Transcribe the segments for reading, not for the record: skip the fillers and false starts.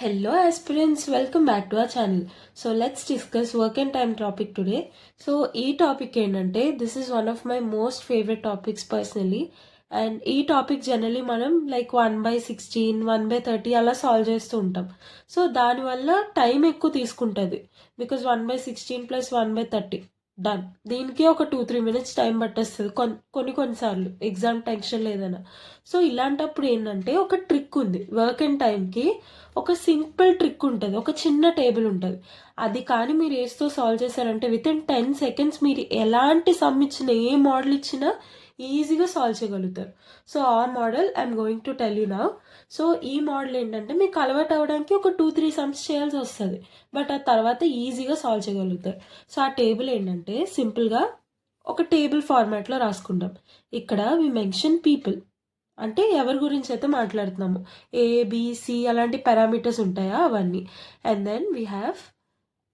Hello aspirants, welcome back to our channel. So let's discuss work and time topic today. So ఈ topic ఏంటంటే this is one of my most favourite topics personally. And ఈ topic generally మనం like 1/16 1/30 అలా solve చేస్తూ ఉంటాం. So దానివల్ల time ఎక్కువ తీసుకుంటుంది బికాజ్ 1/16 ప్లస్ 1/30 డన్. దీనికి ఒక 2-3 మినిట్స్ టైం పట్టేస్తుంది కొన్నిసార్లు ఎగ్జామ్ టెన్షన్ లేదన్నా. సో ఇలాంటప్పుడు ఏంటంటే ఒక ట్రిక్ ఉంది. వర్క్ అండ్ టైంకి ఒక సింపుల్ ట్రిక్ ఉంటుంది, ఒక చిన్న టేబుల్ ఉంటుంది. అది కానీ మీరు ఏస్తో సాల్వ్ చేశారంటే వితిన్ 10 సెకండ్స్ మీరు ఎలాంటి సమ్ ఇచ్చినా, ఏ మోడల్ ఇచ్చినా ఈజీగా సాల్వ్ చేయగలుగుతారు. సో ఆ model I'm going to tell you now. So ఈ మోడల్ ఏంటంటే మీకు అలవాటు అవ్వడానికి ఒక 2-3 సమ్స్ చేయాల్సి వస్తుంది, బట్ ఆ తర్వాత ఈజీగా సాల్వ్ చేయగలుగుతారు. సో ఆ టేబుల్ ఏంటంటే సింపుల్గా ఒక టేబుల్ ఫార్మాట్లో రాసుకుంటాం. ఇక్కడ వి మెన్షన్ పీపుల్, అంటే ఎవరి గురించి అయితే మాట్లాడుతున్నాము, ఏబిసి అలాంటి పారామీటర్స్ ఉంటాయా అవన్నీ. అండ్ దెన్ వీ హ్యావ్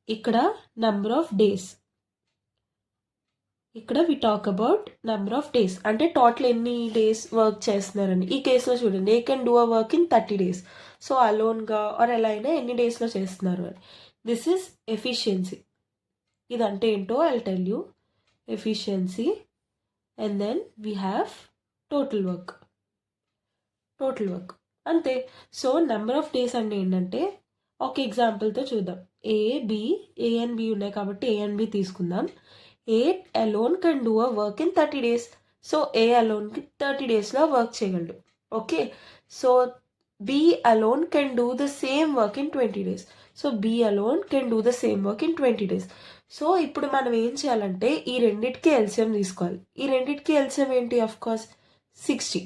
ఇక్కడ నెంబర్ ఆఫ్ డేస్. ఇక్కడ we talk about number of days, అంటే టోటల్ ఎన్ని డేస్ వర్క్ చేస్తున్నారని. ఈ కేసులో చూడండి, A can do a work in 30 days. So అలోన్గా ఆర్ ఎలా అయినా ఎన్ని డేస్లో చేస్తున్నారు అని. This is efficiency. ఇదంటే ఏంటో I tell you. Efficiency. And then we have total work. అంతే. సో నెంబర్ ఆఫ్ డేస్ అంటే ఏంటంటే ఒక ఎగ్జాంపుల్తో చూద్దాం. ఏ అండ్ బి ఉన్నాయి కాబట్టి ఏ అండ్ బి తీసుకుందాం. A alone can do a work in 30 days. So A అలోన్కి 30 daysలో వర్క్ చేయగలడు. Okay. So B alone can do the same work in 20 days. So B alone can do the same work in 20 days. So ఇప్పుడు మనం ఏం చేయాలంటే ఈ రెండిటికి LCM తీసుకోవాలి. ఈ రెండిటికి ఎల్సిఎం ఏంటి? Of course 60.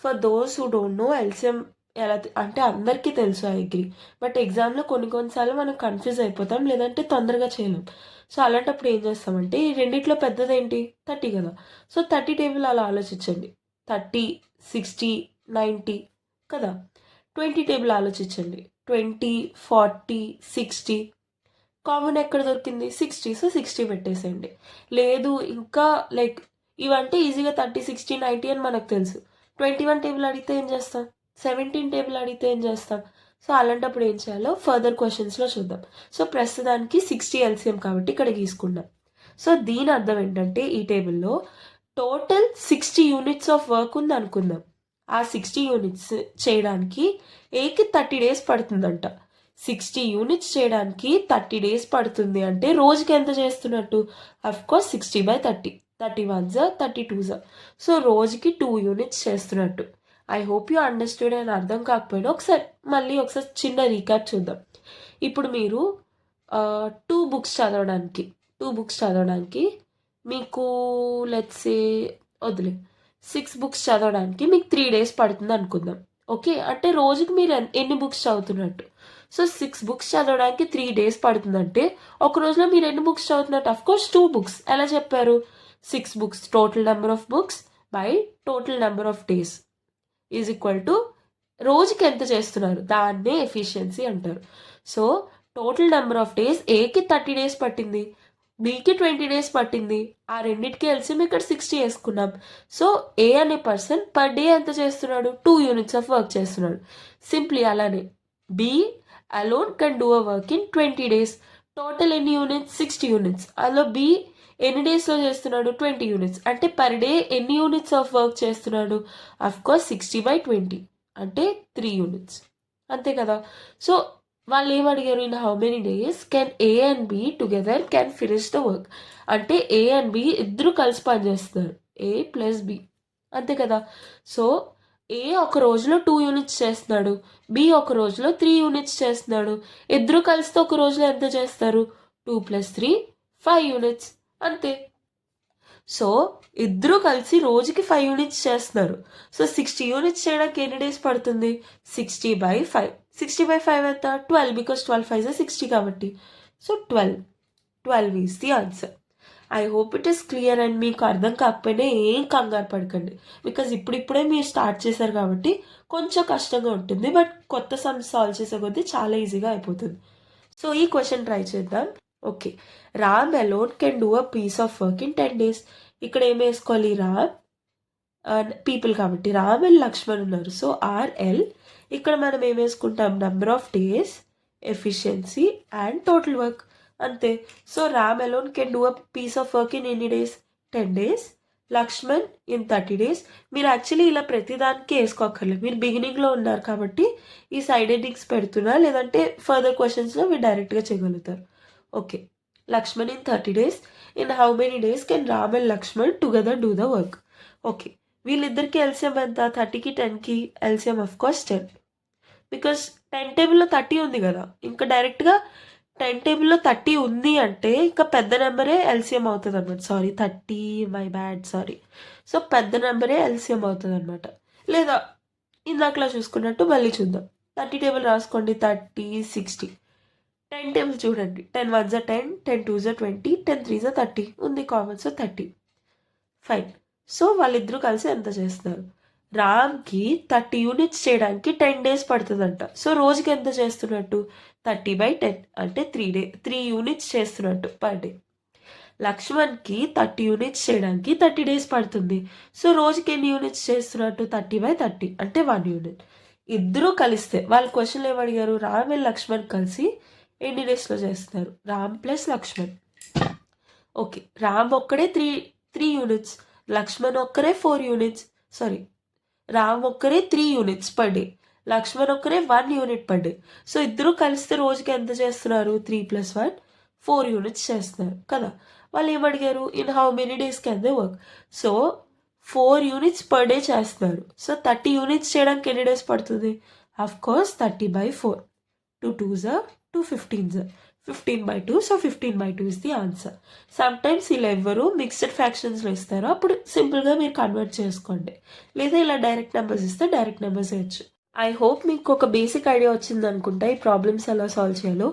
For those who don't know LCM ఎలా అంటే అందరికీ తెలుసు, ఐ అగ్రీ. బట్ ఎగ్జామ్లో కొన్నిసార్లు మనం కన్ఫ్యూజ్ అయిపోతాం, లేదంటే తొందరగా చేయలేం. సో అలాంటప్పుడు ఏం చేస్తామంటే ఈ రెండిట్లో పెద్దదేంటి? 30 కదా. సో 30 టేబుల్ అలా ఆలోచించండి. 30, 60, 90 కదా. 20 టేబుల్ ఆలోచించండి. 20, 40, 60. కామన్ ఎక్కడ దొరికింది? 60. సో 60 పెట్టేసేయండి. లేదు ఇంకా లైక్ ఇవంటే ఈజీగా 30, 60, 90 అని మనకు తెలుసు. 21 టేబుల్ అడిగితే ఏం చేస్తాం? 17 టేబుల్ అడిగితే ఏం చేస్తాం? సో అలాంటప్పుడు ఏం చేయాలో ఫర్దర్ క్వశ్చన్స్లో చూద్దాం. సో ప్రస్తుతానికి 60 ఎల్సిఎం కాబట్టి ఇక్కడ గీసుకుందాం. సో దీని అర్థం ఏంటంటే ఈ టేబుల్లో టోటల్ 60 యూనిట్స్ ఆఫ్ వర్క్ ఉంది అనుకుందాం. ఆ 60 యూనిట్స్ చేయడానికి ఏకి 30 days పడుతుందంట. 60 యూనిట్స్ చేయడానికి 30 days పడుతుంది అంటే రోజుకి ఎంత చేస్తున్నట్టు? అఫ్కోర్స్ 60/30. 31s 32s. సో రోజుకి 2 యూనిట్స్ చేస్తున్నట్టు. I hope you understood. అని అర్థం కాకపోయినా ఒకసారి చిన్న రీక్యాప్ చూద్దాం. ఇప్పుడు మీరు 2 books చదవడానికి మీకు లెట్స్ సే వదిలే 6 books చదవడానికి మీకు 3 days పడుతుంది అనుకుందాం. ఓకే, అంటే రోజుకి మీరు ఎన్ని బుక్స్ చదువుతున్నట్టు. సో 6 books చదవడానికి 3 days పడుతుందంటే ఒక రోజులో మీరు ఎన్ని బుక్స్ చదువుతున్నట్టు? Of course 2 books. ఎలా చెప్పారు? 6 books total number of books by total number of days is equal to రోజుకి ఎంత చేస్తున్నారు, దాన్నే ఎఫిషియన్సీ అంటారు. So total number of days ఏకి 30 days పట్టింది, బీకి 20 days పట్టింది. ఆ రెండింటికి కలిసి ఇక్కడ 60 వేసుకున్నాం. సో ఏ అనే పర్సన్ పర్ డే ఎంత చేస్తున్నాడు? 2 units ఆఫ్ వర్క్ చేస్తున్నాడు. సింప్లీ అలానే B alone can do a work in 20 days. Total ఎన్ని యూనిట్స్? 60 units. అలా బి ఎన్ని డేస్లో చేస్తున్నాడు? 20 units. అంటే పర్ డే ఎన్ని యూనిట్స్ ఆఫ్ వర్క్ చేస్తున్నాడు? అఫ్కోర్స్ 60/20 అంటే 3 units. అంతే కదా. సో వాళ్ళు ఏం అడిగారు? In how many days can A and B together can finish the work. అంటే ఏ అండ్ బి ఇద్దరు కలిసి పనిచేస్తున్నారు, ఏ ప్లస్ బి. అంతే కదా. సో ఏ ఒక రోజులో 2 units చేస్తున్నాడు, బి ఒక రోజులో 3 units చేస్తున్నాడు. ఇద్దరు కలిస్తే ఒక రోజులో ఎంత చేస్తారు? 2 + 3 5 units. అంతే. సో ఇద్దరు కలిసి రోజుకి 5 units చేస్తున్నారు. సో 60 units చేయడానికి ఎన్ని డేస్ పడుతుంది? 60/5. 60/5 ఎంత? 12, బికాస్ 12 5 60 కాబట్టి. So 12 is the answer. I hope it is clear. And మీకు అర్థం కాకపోయినా ఏం కంగారు పడకండి, బికాజ్ ఇప్పుడిప్పుడే మీరు స్టార్ట్ చేశారు కాబట్టి కొంచెం కష్టంగా ఉంటుంది, బట్ కొత్త సమ్ సాల్వ్ చేసే కొద్దీ చాలా ఈజీగా అయిపోతుంది. సో ఈ క్వశ్చన్ ట్రై చేద్దాం. Okay, Ram alone can do a piece of work in 10 days. ఇక్కడ ఏం వేసుకోవాలి? రామ్ పీపుల్ కాబట్టి రామ్ అండ్ లక్ష్మణ్ ఉన్నారు. So RL. ఇక్కడ మనం ఏం వేసుకుంటాం, number of days, efficiency and total work, అంతే. So Ram alone can do a piece of work in ఎన్ని days, 10 days, Lakshman in 30 days. మీరు యాక్చువల్లీ ఇలా ప్రతిదానికి వేసుకోక్కర్లేదు, మీరు బిగినింగ్లో ఉన్నారు కాబట్టి ఈ సైడ్ హెడ్డింగ్స్ పెడుతున్నా, లేదంటే ఫర్దర్ క్వశ్చన్స్లో మీరు డైరెక్ట్గా చేయగలుగుతారు. Okay, Lakshman in 30 days, in how many days can Ram and Lakshman together do the work. Okay, వీళ్ళిద్దరికి ఎల్సిఎం ఎంత, 30కి 10కి ఎల్సిఎం ఆఫ్ కోర్స్ 10, బికాస్ 10 టేబుల్లో 30 ఉంది కదా, ఇంకా డైరెక్ట్గా 10 టేబుల్లో 30 ఉంది అంటే ఇంకా పెద్ద నెంబరే ఎల్సిఎం అవుతుంది అనమాట. Sorry 30, my bad, sorry. So పెద్ద నెంబరే ఎల్సిఎం అవుతుంది అనమాట. లేదా ఇందాకలా చూసుకున్నట్టు మళ్ళీ చూద్దాం. 30 టేబుల్ రాసుకోండి, 30, 60. 10 టేబుల్ చూడండి, 10 1s are 10, 10 2s are 20, 10 3s are 30 ఉంది కామన్, సో 30. ఫైన్. సో వాళ్ళిద్దరూ కలిసి ఎంత చేస్తున్నారు, రామ్కి 30 యూనిట్స్ చేయడానికి 10 days పడుతుందంట. సో రోజుకి ఎంత చేస్తున్నట్టు, 30/10 అంటే 3 యూనిట్స్ చేస్తున్నట్టు పర్ డే. లక్ష్మణ్కి 30 యూనిట్స్ చేయడానికి 30 days పడుతుంది. సో రోజుకి ఎన్ని యూనిట్స్ చేస్తున్నట్టు, 30/30 అంటే 1 యూనిట్. ఇద్దరూ కలిస్తే వాళ్ళ క్వశ్చన్లు ఏమడిగారు, రామ్ అండ్ లక్ష్మణ్ కలిసి ఎన్ని డేస్లో చేస్తున్నారు, రామ్ ప్లస్ లక్ష్మణ్. ఓకే, రామ్ ఒక్కడే 3 యూనిట్స్, లక్ష్మణ్ ఒక్కరే 4 యూనిట్స్, సారీ రామ్ ఒక్కరే 3 యూనిట్స్ పర్ డే, లక్ష్మణ్ ఒక్కరే 1 యూనిట్ పర్ డే. సో ఇద్దరు కలిస్తే రోజుకి ఎంత చేస్తున్నారు, 3 + 1 4 యూనిట్స్ చేస్తున్నారు కదా. వాళ్ళు ఏమడిగారు, in how many days can they work. So 4 units per day చేస్తున్నారు. సో 30 యూనిట్స్ చేయడానికి ఎన్ని డేస్ పడుతుంది, of course 30/4, 2 2s are 2 15s are 15/2, so 15/2 is the answer. Sometimes ఇలా ఎవ్వరు మిక్స్డ్ ఫ్రాక్షన్స్లో ఇస్తారు, అప్పుడు సింపుల్గా మీరు కన్వర్ట్ చేసుకోండి, లేదా ఇలా డైరెక్ట్ నెంబర్స్ ఇస్తే డైరెక్ట్ నెంబర్స్ వేయచ్చు. ఐ హోప్ మీకు ఒక బేసిక్ ఐడియా వచ్చింది అనుకుంటా ఈ ప్రాబ్లమ్స్ ఎలా సాల్వ్ చేయాలో.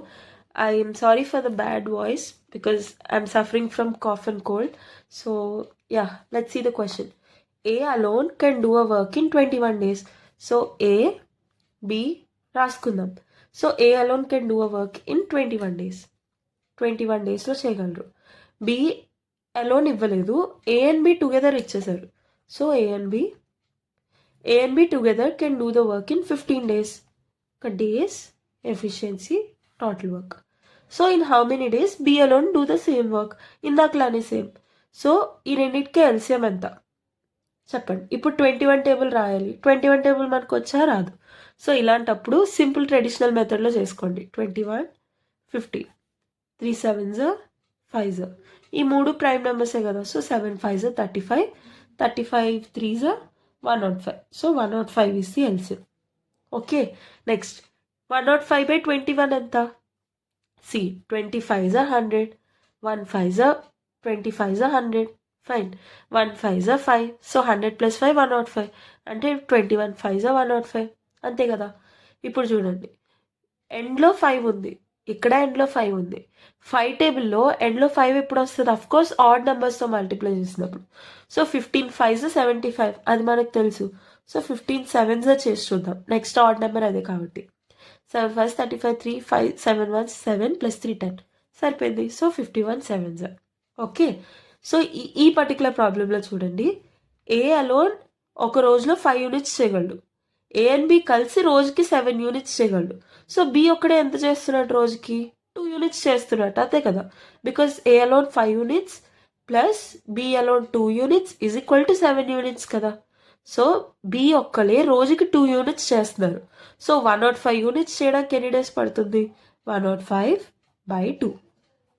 I'm sorry for the bad voice because I'm suffering from cough and cold. So yeah, let's see the question. A alone can do a work in 21 days. So A, B రాసుకుందాం. So A alone can do a work in 21 days. 21 daysలో చేయగలరు. B alone ఇవ్వలేదు, A and B together ఇచ్చేసారు. So A and B together can do the work in 15 days. Days, efficiency, total work. So in how many days B alone do the same work, ఇందాకలానే same. So ఈ రెండింటికే LCM ఎంత చెప్పండి. ఇప్పుడు 21 table రాయాలి, 21 table మనకు వచ్చా రాదు. సో ఇలాంటప్పుడు సింపుల్ ట్రెడిషనల్ మెథడ్లో చేసుకోండి. 21 15, 3 7s are 5s are, ఈ 3 ప్రైమ్ నెంబర్సే కదా. So 7 5s are 35, 35 3s are 105. So 105 is the LCM. Okay, next 105/21 ఎంత, సి 25s are 100, 1 5s are 25s are 100. Fine, 1 5s are 5, so 100 + 5 105 అంటే 21 5s are 105, అంతే కదా. ఇప్పుడు చూడండి, ఎండ్లో 5 ఉంది, ఇక్కడ ఎండ్లో 5 ఉంది. 5 టేబుల్లో ఎండ్లో 5 ఎప్పుడు వస్తుంది, అఫ్ కోర్స్ ఆడ్ నెంబర్స్తో మల్టిప్లై చేసినప్పుడు. సో 15 5s are 75, అది మనకు తెలుసు. సో 15 7s are చేసి చూద్దాం, నెక్స్ట్ ఆడ్ నెంబర్ అదే కాబట్టి. 7 5s 35, 3 5 7 1 7 + 3 10 సరిపోయింది. So 51 7s are. Okay, so ఈ పర్టికులర్ ప్రాబ్లంలో చూడండి, ఏ అలోన్ ఒక రోజులో 5 యూనిట్స్ చేయగలడు, ఏ అండ్ బి కలిసి రోజుకి 7 యూనిట్స్ చేయగలడు. సో బి ఒక్కడే ఎంత చేస్తున్నాడు, రోజుకి 2 యూనిట్స్ చేస్తున్నట్టు, అంతే కదా. Because A alone 5 units plus B alone 2 units is equal to 7 units కదా. సో బి ఒక్కలే రోజుకి 2 యూనిట్స్ చేస్తున్నారు. సో 105 యూనిట్స్ చేయడానికి ఎన్ని డేస్ పడుతుంది, 105/2,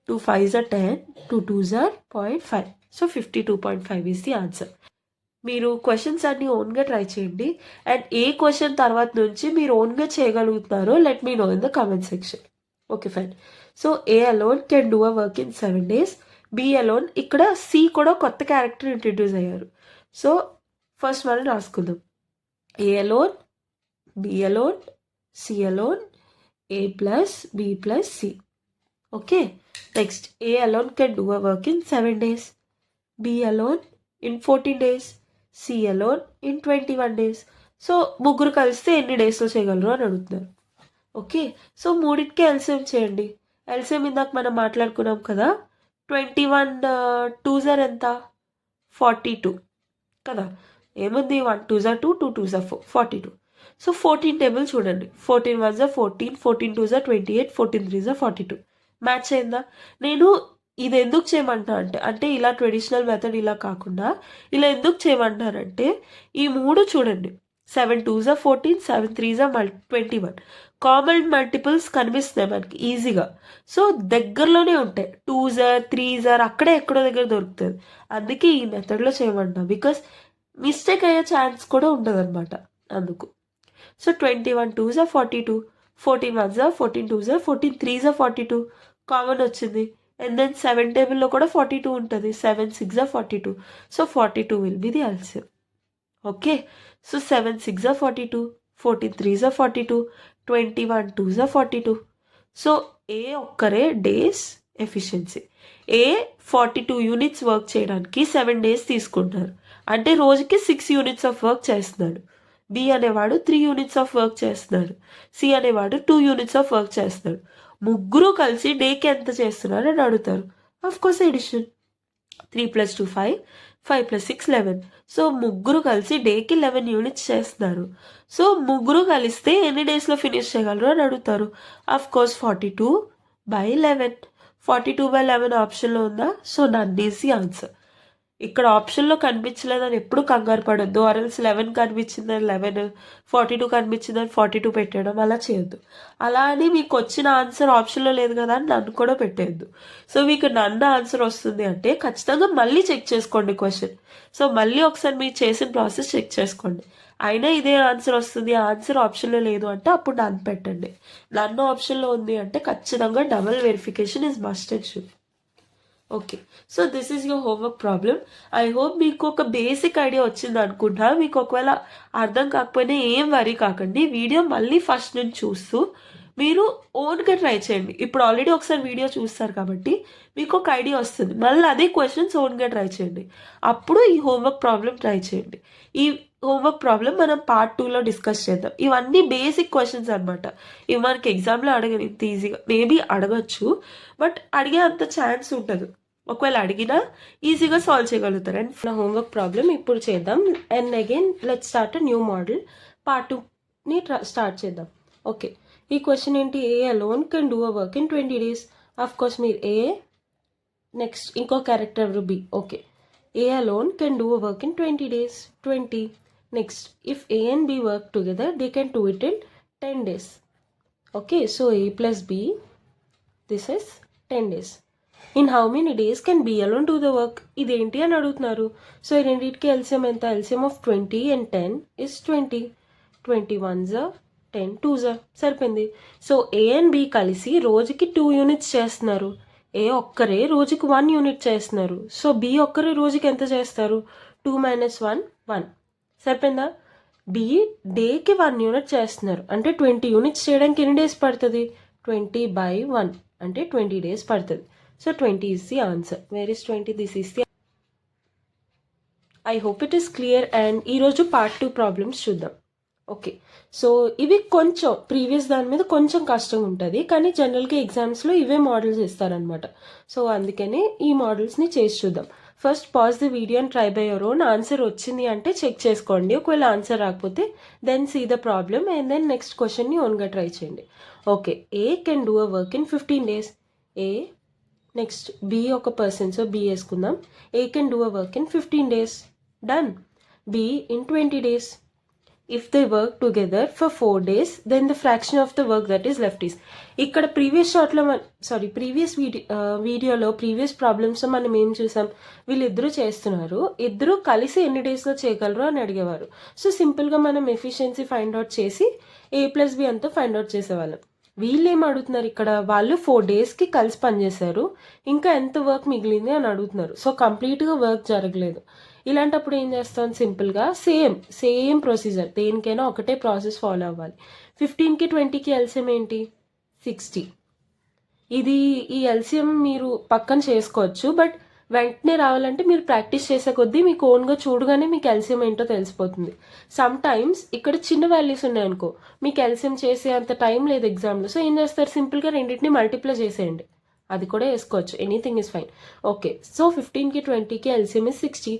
2 5s are 10, 2 2s are 0.5. So 52.5 is the answer. మీరు క్వశ్చన్స్ అన్ని ఓన్గా ట్రై చేయండి, అండ్ ఏ క్వశ్చన్ తర్వాత నుంచి మీరు ఓన్గా చేయగలుగుతున్నారో let me know in the comment section. Okay fine. So A alone can do a work in 7 days. B alone, ఇక్కడ సి కూడా కొత్త క్యారెక్టర్ ఇంట్రడ్యూస్ అయ్యారు. సో ఫస్ట్ మనం రాసుకుందాం, A alone, B alone, C alone, A plus B plus C. Okay, next A alone can do a work in 7 days, B alone in 14 days, C alone in 21 days. So ముగ్గురు కలిస్తే ఎన్ని డేస్లో చేయగలరు అని అడుగుతున్నారు. Okay, so మూడింటికి LCM చేయండి. LCM ఇందాక మనం మాట్లాడుకున్నాం కదా, 21 2s are ఎంత, 42 కదా. ఏముంది, 1 2s are 2, 2 2s are 4, 42. So 14 table చూడండి. 14 1 జా 14, 14 2 జా 28, 14 3 జా 42. మ్యాచ్ అయిందా? నేను ఇది ఎందుకు చేయమంటా అంటే ఇలా ట్రెడిషనల్ మెథడ్ ఇలా కాకుండా ఇలా ఎందుకు చేయమంటారంటే ఈ 3 చూడండి. 7 2 జా 14, 7 3 జా 21. కామన్ మల్టిపుల్స్ కనిపిస్తున్నాయి మనకి ఈజీగా. సో దగ్గరలోనే ఉంటాయి. 2 జా 3 జా అక్కడే ఎక్కడో దగ్గర దొరుకుతుంది. అందుకే ఈ మెథడ్లో చేయమంటా. బికాస్ మిస్టేక్ అయ్యే ఛాన్స్ కూడా ఉండదు అనమాట. అందుకు సో 21 2 జా 42, 14 1 జా 14 2 జా 14 3 జా 42 కామన్ వచ్చింది. అండ్ దెన్ 7 టేబుల్లో కూడా 42 ఉంటుంది. 7 6 జా 42. So 42 will be the answer. Okay, so 7 6 జా 42, 14 3 జా 42, 21 2 జా 42. సో ఏ ఒక్కరే డేస్ ఎఫిషియన్సీ. ఏ 42 యూనిట్స్ వర్క్ చేయడానికి 7 డేస్ తీసుకుంటారు. అంటే రోజుకి 6 యూనిట్స్ ఆఫ్ వర్క్ చేస్తున్నాడు. బి అనేవాడు 3 యూనిట్స్ ఆఫ్ వర్క్ చేస్తున్నాడు. సి అనేవాడు 2 యూనిట్స్ ఆఫ్ వర్క్ చేస్తున్నాడు. ముగ్గురు కలిసి డేకి ఎంత చేస్తున్నారు అని అడుగుతారు. Of course edition. 3 + 2 5, 5 + 6 11. సో ముగ్గురు కలిసి డేకి 11 యూనిట్స్ చేస్తున్నారు. సో ముగ్గురు కలిస్తే ఎన్ని డేస్లో ఫినిష్ చేయగలరు అని అడుగుతారు. Of course 42/11. 42/11 ఆప్షన్లో ఉందా? So none is the answer. ఇక్కడ ఆప్షన్లో కనిపించలేదని ఎప్పుడు కంగారు పడొద్దు. ఆర్ఎల్స్ 11 కనిపించిందని 11, 42 కనిపించిందని 42 పెట్టడం అలా చేయొద్దు. అలా అని మీకు వచ్చిన ఆన్సర్ ఆప్షన్లో లేదు కదా అని నన్ను కూడా పెట్టేయద్దు. సో మీకు నన్ను ఆన్సర్ వస్తుంది అంటే ఖచ్చితంగా మళ్ళీ చెక్ చేసుకోండి క్వశ్చన్. సో మళ్ళీ ఒకసారి మీరు చేసిన ప్రాసెస్ చెక్ చేసుకోండి. అయినా ఇదే ఆన్సర్ వస్తుంది, ఆన్సర్ ఆప్షన్లో లేదు అంటే అప్పుడు నన్ను పెట్టండి. నన్ను ఆప్షన్లో ఉంది అంటే ఖచ్చితంగా double verification is must and should. Okay, so this is your homework problem. I hope మీకు ఒక బేసిక్ ఐడియా వచ్చింది అనుకుంటా. మీకు ఒకవేళ అర్థం కాకపోయినా ఏం వరీ కాకండి. వీడియో మళ్ళీ ఫస్ట్ నుంచి చూస్తూ మీరు ఓన్గా ట్రై చేయండి. ఇప్పుడు ఆల్రెడీ ఒకసారి వీడియో చూస్తారు కాబట్టి మీకు ఒక ఐడియా వస్తుంది. మళ్ళీ అదే క్వశ్చన్స్ ఓన్గా ట్రై చేయండి. అప్పుడు ఈ హోంవర్క్ ప్రాబ్లం ట్రై చేయండి. ఈ హోంవర్క్ ప్రాబ్లం మనం పార్ట్ 2లో డిస్కస్ చేద్దాం. ఇవన్నీ బేసిక్ క్వశ్చన్స్ అనమాట. ఇవి మనకి ఎగ్జామ్లో అడగని ఇంత ఈజీగా మేబీ అడగచ్చు, బట్ అడిగే అంత ఛాన్స్ ఉంటుంది. ఒకవేళ అడిగినా ఈజీగా సాల్వ్ చేయగలుగుతారు. అండ్ నా హోంవర్క్ ప్రాబ్లం ఇప్పుడు చేద్దాం. And again let's start new model. Part 2ని స్టార్ట్ చేద్దాం. ఓకే, ఈ క్వశ్చన్ ఏంటి? A alone can do a work in 20 days. Of course మీరు ఏ, నెక్స్ట్ ఇంకో క్యారెక్టర్ ఎవరు B. Okay, A alone can do a work in 20 days. 20. Next if A and B work together they can do it in 10 days. Okay, so A plus B, this is 10 days. In how many days can be alone do the work? ఇదేంటి అని అడుగుతున్నారు. So ఈ రెండింటికి LCM ఎంత? LCM of 20 and 10 is 20. 21 10 2 సరిపోయింది. So A and B కలిసి రోజుకి 2 units చేస్తున్నారు. ఏ ఒక్కరే రోజుకి 1 యూనిట్ చేస్తున్నారు. సో బి ఒక్కరే రోజుకి ఎంత చేస్తారు? 2 - 1 1. సరిపోయిందా? బి డేకి 1 యూనిట్ చేస్తున్నారు. అంటే 20 యూనిట్స్ చేయడానికి ఎన్ని డేస్ పడుతుంది? 20/1 అంటే 20 days పడుతుంది. So 20 is the answer. Where is 20? This is the. I hope it is clear. And ఈరోజు పార్ట్ 2 ప్రాబ్లమ్స్ చూద్దాం. ఓకే, సో ఇవి కొంచెం ప్రీవియస్ దాని మీద కొంచెం కష్టంగా ఉంటుంది, కానీ జనరల్గా ఎగ్జామ్స్లో ఇవే మోడల్స్ ఇస్తారనమాట. సో అందుకని ఈ మోడల్స్ని చేసి చూద్దాం. First pause the video and try by your own. Answer వచ్చింది అంటే చెక్ చేసుకోండి. ఒకవేళ ఆన్సర్ రాకపోతే then see the problem and then next క్వశ్చన్ని ఓన్గా ట్రై చేయండి. Okay, A can do a work in 15 days. A, next B ఒక person, so B వేసుకుందాం. A can do a work in 15 days. Done. B in 20 days. If they work together for 4 days, then the fraction of the work that is left is. ఇక్కడ previous వీడియోలో previous problems మనం ఏం చూసాం? వీళ్ళిద్దరూ చేస్తున్నారు, ఇద్దరు కలిసి ఎన్ని డేస్లో చేయగలరు అని అడిగేవారు. సో సింపుల్గా మనం ఎఫిషియన్సీ ఫైండ్ అవుట్ చేసి ఏ ప్లస్ బి అంతా ఫైండ్ అవుట్ చేసేవాళ్ళం. వీళ్ళు ఏం అడుగుతున్నారు ఇక్కడ? వాళ్ళు 4 daysకి కలిసి పనిచేశారు, ఇంకా ఎంత వర్క్ మిగిలింది అని అడుగుతున్నారు. సో కంప్లీట్గా వర్క్ జరగలేదు. ఇలాంటప్పుడు ఏం చేస్తాం? సింపుల్గా సేమ్ ప్రొసీజర్, దేనికైనా ఒకటే ప్రాసెస్ ఫాలో అవ్వాలి. 15కి 20కి ఎల్సిఎం ఏంటి? 60. ఈ ఎల్సిఎం మీరు పక్కన చేసుకోవచ్చు, బట్ వెంటనే రావాలంటే మీరు ప్రాక్టీస్ చేసే కొద్దీ మీకు ఓన్గా చూడగానే మీకు ఎల్సిఎం ఏంటో తెలిసిపోతుంది. సమ్ టైమ్స్ ఇక్కడ చిన్న వాల్యూస్ ఉన్నాయనుకో, మీకు ఎల్సిఎం చేసే అంత టైం లేదు ఎగ్జామ్లో. సో ఏం చేస్తారు? సింపుల్గా రెండింటిని మల్టిప్లై చేసేయండి. అది కూడా వేసుకోవచ్చు, anything is fine. Okay, so 15కి 20కి ఎల్సిఎం ఇస్ 60.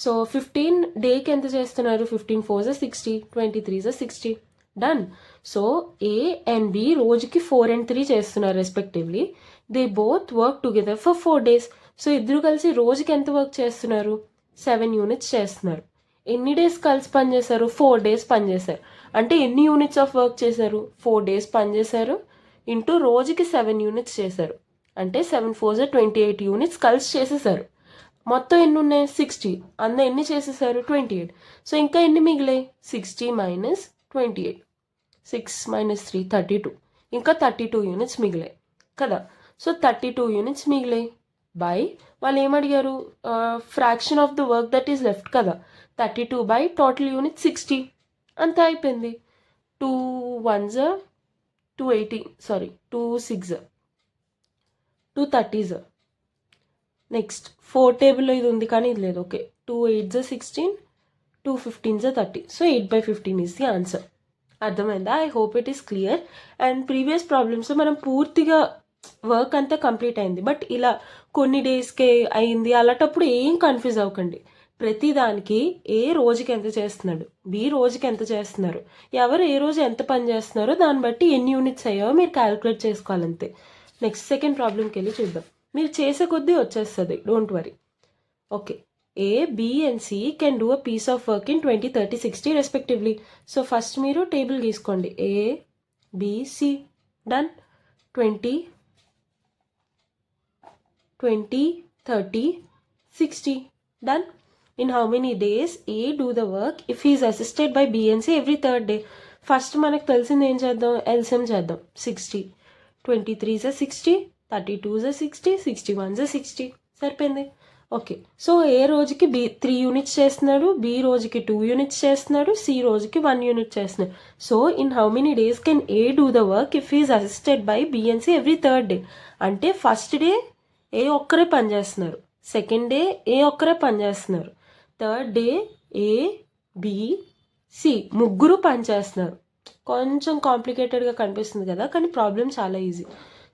సో 15 డేకి ఎంత చేస్తున్నారు? 15 4 60, 23 60. Done. So A and B రోజుకి 4 and 3 చేస్తున్నారు respectively. They both work together for 4 days. సో ఇద్దరు కలిసి రోజుకి ఎంత వర్క్ చేస్తున్నారు? 7 యూనిట్స్ చేస్తున్నారు. ఎన్ని డేస్ కలిసి పనిచేశారు? 4 days పనిచేశారు. అంటే ఎన్ని యూనిట్స్ ఆఫ్ వర్క్ చేశారు? 4 days పనిచేశారు ఇంటూ రోజుకి 7 యూనిట్స్ చేశారు. అంటే 7 4 28 యూనిట్స్ కలిసి చేసేసారు. మొత్తం ఎన్ని ఉన్నాయి? 60. ఎన్ని చేసేసారు? 28. సో ఇంకా ఎన్ని మిగిలాయి? 60 minus 28. 6 minus 3 32. ఇంకా 32 యూనిట్స్ మిగిలాయి కదా. సో 32 యూనిట్స్ మిగిలాయి బై వాళ్ళు ఏమడిగారు? Fraction of the work that is left కదా. 32 బై టోటల్ యూనిట్ 60. అంతే అయిపోయింది. 2 1s 280, సారీ 2 6 2 30s. నెక్స్ట్ 4 టేబుల్లో ఇది ఉంది కానీ ఇది లేదు. Okay, 2 8s 16, 2 15s 30. So 8/15 is the answer. అర్థమైందా? I hope it is clear. And previous problems మనం పూర్తిగా వర్క్ అంతా కంప్లీట్ అయింది, బట్ ఇలా కొన్ని డేస్కే అయింది అలాంటప్పుడు ఏం కన్ఫ్యూజ్ అవ్వకండి. ప్రతిదానికి ఏ రోజుకి ఎంత చేస్తున్నాడు, బి రోజుకి ఎంత చేస్తున్నారు, ఎవరు ఏ రోజు ఎంత పని చేస్తున్నారో దాన్ని బట్టి ఎన్ని యూనిట్స్ అయ్యావో మీరు క్యాలిక్యులేట్ చేసుకోవాలంతే. నెక్స్ట్ సెకండ్ ప్రాబ్లంకి వెళ్ళి చూద్దాం. మీరు చేసే కొద్దీ వచ్చేస్తుంది, don't worry. Okay, A B and C can do a piece of work in 20 30 60 respectively. So first మీరు టేబుల్ గీసుకోండి. A B C. Done. 20 20 30 60. Done. In how many days A do the work if he is assisted by B and C every third day? First మనకు తెలిసింది ఏం చేద్దాం? LCM చేద్దాం. 60 23s 60, 32s 60, 61s 60. సరిపోయింది. Okay, so A రోజుకి B 3 units చేస్తున్నాడు, B రోజుకి 2 units చేస్తున్నాడు, సి రోజుకి 1 యూనిట్ చేస్తున్నాడు. So in how many days can A do the work if he is assisted by B and C every third day? అంటే first day A ఒక్కరే పనిచేస్తున్నారు, second day A ఒక్కరే పనిచేస్తున్నారు, third day A B C ముగ్గురు పనిచేస్తున్నారు. కొంచెం కాంప్లికేటెడ్గా కనిపిస్తుంది కదా, కానీ ప్రాబ్లం చాలా easy.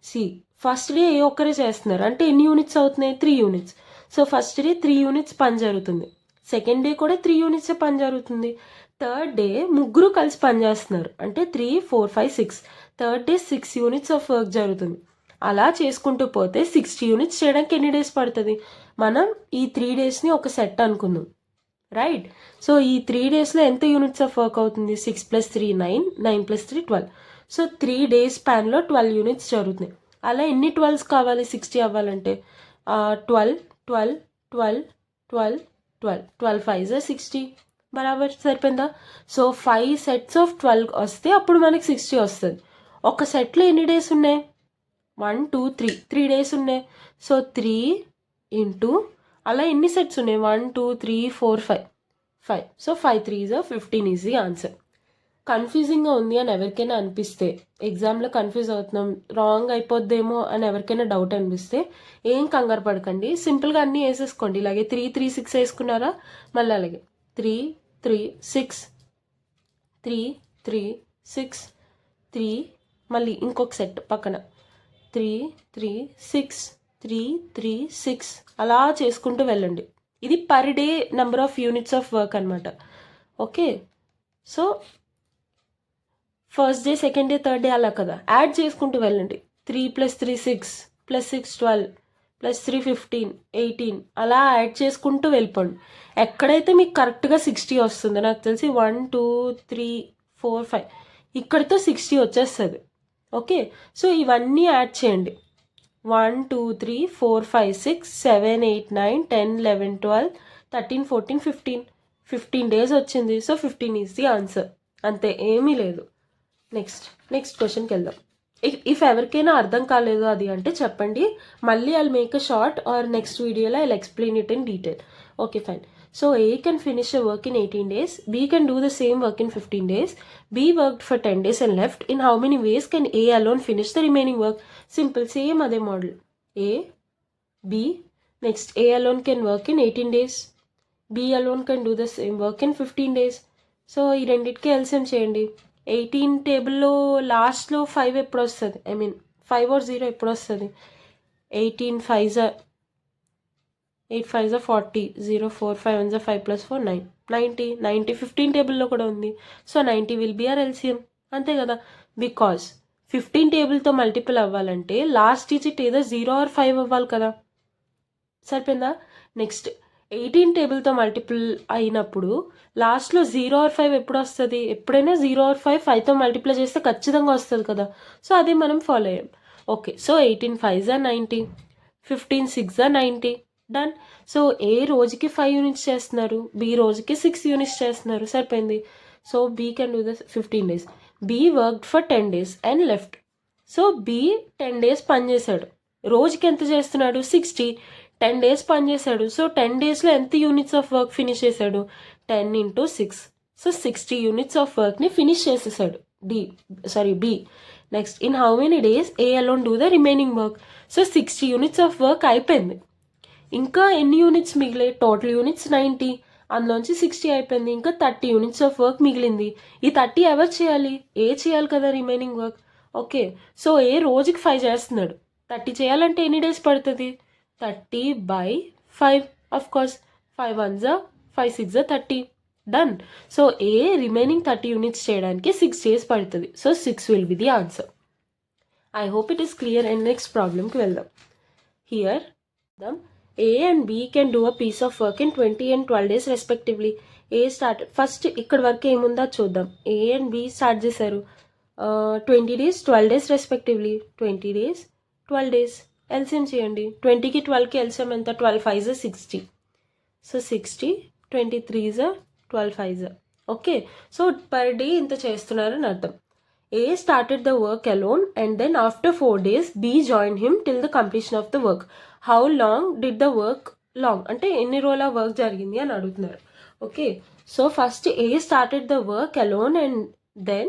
See first day A ఒక్కరే చేస్తున్నారు అంటే ఎన్ని యూనిట్స్ అవుతున్నాయి? 3 units. So first day 3 units పని జరుగుతుంది, సెకండ్ డే కూడా 3 యూనిట్స్ పని జరుగుతుంది, థర్డ్ డే ముగ్గురు కలిసి పని చేస్తున్నారు అంటే 3 4 5 6. Third day 6 units of work జరుగుతుంది. అలా చేసుకుంటూ పోతే 60 యూనిట్స్ చేయడానికి ఎన్ని డేస్ పడుతుంది? మనం ఈ 3 డేస్ని ఒక సెట్ అనుకుందాం, రైట్? సో ఈ 3 డేస్లో ఎంత యూనిట్స్ ఆఫ్ వర్క్ అవుతుంది? 6 + 3 9, 9 + 3 12. సో 3 డేస్ స్పాన్లో 12 యూనిట్స్ జరుగుతున్నాయి. అలా ఎన్ని 12s కావాలి 60 అవ్వాలంటే? 12 12 12 12 12 12 5s 60. బరాబర్ సరిపోయిందా? సో 5 sets ఆఫ్ 12 వస్తే అప్పుడు మనకి 60 వస్తుంది. ఒక సెట్లో ఎన్ని డేస్ ఉన్నాయి? 1 2 3 3 డేస్ ఉన్నాయి. సో 3 ఇంటూ అలా ఎన్ని సెట్స్ ఉన్నాయి? 1 2 3 4 5 5. So 5 3s 15 is the answer. కన్ఫ్యూజింగ్గా ఉంది అని ఎవరికైనా అనిపిస్తే, ఎగ్జామ్లో కన్ఫ్యూజ్ అవుతున్నాం రాంగ్ అయిపోద్దేమో అని ఎవరికైనా డౌట్ అనిపిస్తే ఏం కంగారు పడకండి, సింపుల్గా అన్నీ వేసేసుకోండి. ఇలాగే 3 3 6 వేసుకున్నారా, మళ్ళీ అలాగే 3 3 6 3 3 6 3, మళ్ళీ ఇంకొక సెట్ పక్కన 3 3 6 3 3 6 అలా చేసుకుంటూ వెళ్ళండి. ఇది per day number of units of work అనమాట. Okay, so first day second day third day అలా కదా, యాడ్ చేసుకుంటూ వెళ్ళండి. 3 + 3 6 + 6 12 + 3 15 18 అలా యాడ్ చేసుకుంటూ వెళ్ళిపోండి. ఎక్కడైతే మీకు కరెక్ట్గా 60 వస్తుందో, నాకు తెలిసి 1 2 3 4 5 ఇక్కడితో 60 వచ్చేస్తుంది. ఓకే, సో ఇవన్నీ యాడ్ చేయండి. 1 2 3 4 5 6 7 8 9 10 11 12 13 14 15 15 డేస్ వచ్చింది. So 15 is the answer. అంతే, ఏమీ లేదు. నెక్స్ట్ క్వశ్చన్కి వెళ్దాం. ఇఫ్ ఎవరికైనా అర్థం కాలేదు అది అంటే చెప్పండి, మళ్ళీ I'll make a short or next వీడియోలో I'll explain it in detail. Okay fine. So A can finish a work in 18 days, B can do the same work in 15 days, B worked for 10 days and left. In how many ways can A alone finish the remaining work? Simple, same అదే model. A, B, next A alone can work in 18 days, B alone can do the same work in 15 days. So ఈ రెండింటికి LCM చేయండి. 18 టేబుల్లో లాస్ట్లో 5 ఎప్పుడు వస్తుంది? I mean 5 or 0 ఎప్పుడు వస్తుంది? 18 5s 8 5 40, 0 4 5 1 5 plus 4 9, 90 15 టేబుల్లో కూడా ఉంది. So 90 will be our LCM, అంతే కదా. బికాస్ 15 టేబుల్తో మల్టిపుల్ అవ్వాలంటే లాస్ట్ డిజిట్ ఏదో 0 ఆర్ 5 అవ్వాలి కదా. సరిపోయిందా. నెక్స్ట్ 18 టేబుల్తో మల్టిపుల్ అయినప్పుడు లాస్ట్లో 0 ఆర్ 5 ఎప్పుడు వస్తుంది? ఎప్పుడైనా 0 ఆర్ 5తో మల్టిప్లై చేస్తే ఖచ్చితంగా వస్తుంది కదా. సో అదే మనం ఫాలో అయ్యాం. Okay, so 18 5 90, 15 6 90, done. So A రోజుకి 5 యూనిట్స్ చేస్తున్నారు, బి రోజుకి 6 యూనిట్స్ చేస్తున్నారు, సరిపోయింది. So B can do the 15 days. B worked for 10 days and left. So B 10 days పనిచేశాడు, రోజుకి ఎంత చేస్తున్నాడు? 60. 10 days పనిచేశాడు. సో 10 daysలో ఎంత యూనిట్స్ ఆఫ్ వర్క్ ఫినిష్ చేశాడు? 10 into 6. సో 60 యూనిట్స్ ఆఫ్ వర్క్ని ఫినిష్ చేసేసాడు B. Next, in how many days A alone do the remaining work? So 60 units of work అయిపోయింది. ఇంకా ఎన్ని యూనిట్స్ మిగిలే? టోటల్ యూనిట్స్ 90, అందులోంచి 60 అయిపోయింది. ఇంకా 30 యూనిట్స్ ఆఫ్ వర్క్ మిగిలింది. ఈ 30 ఎవరు చేయాలి? ఏ చేయాలి కదా remaining work. Okay, so A రోజుకి 5 చేస్తున్నాడు. 30 చేయాలంటే ఎన్ని డేస్ పడుతుంది? 30/5. Of course 5 1s 5 6 30, done. So A remaining 30 units చేయడానికి 6 days పడుతుంది. So 6 will be the answer. I hope it is clear. And next ప్రాబ్లమ్కి వెళ్దాం. Here A and B can do a piece of work in 20 and 12 days respectively. A start first ఇక్కడ వరకు ఏముందా చూద్దాం. A and B start చేశారు. 20 days 12 days respectively. 20 days 12 days LCM చేయండి. 20కి 12కి LCM ఎంత? 12 5s 60. So 60, 23s 12 5s. Okay, so per day ఇంత చేస్తున్నారని అర్థం. A started the work alone and then after 4 days B joined him till the completion of the work. How long did the work long? అంటే ఎన్ని రోజుల work జరిగింది అని అడుగుతున్నారు. Okay, so first A started the work alone and then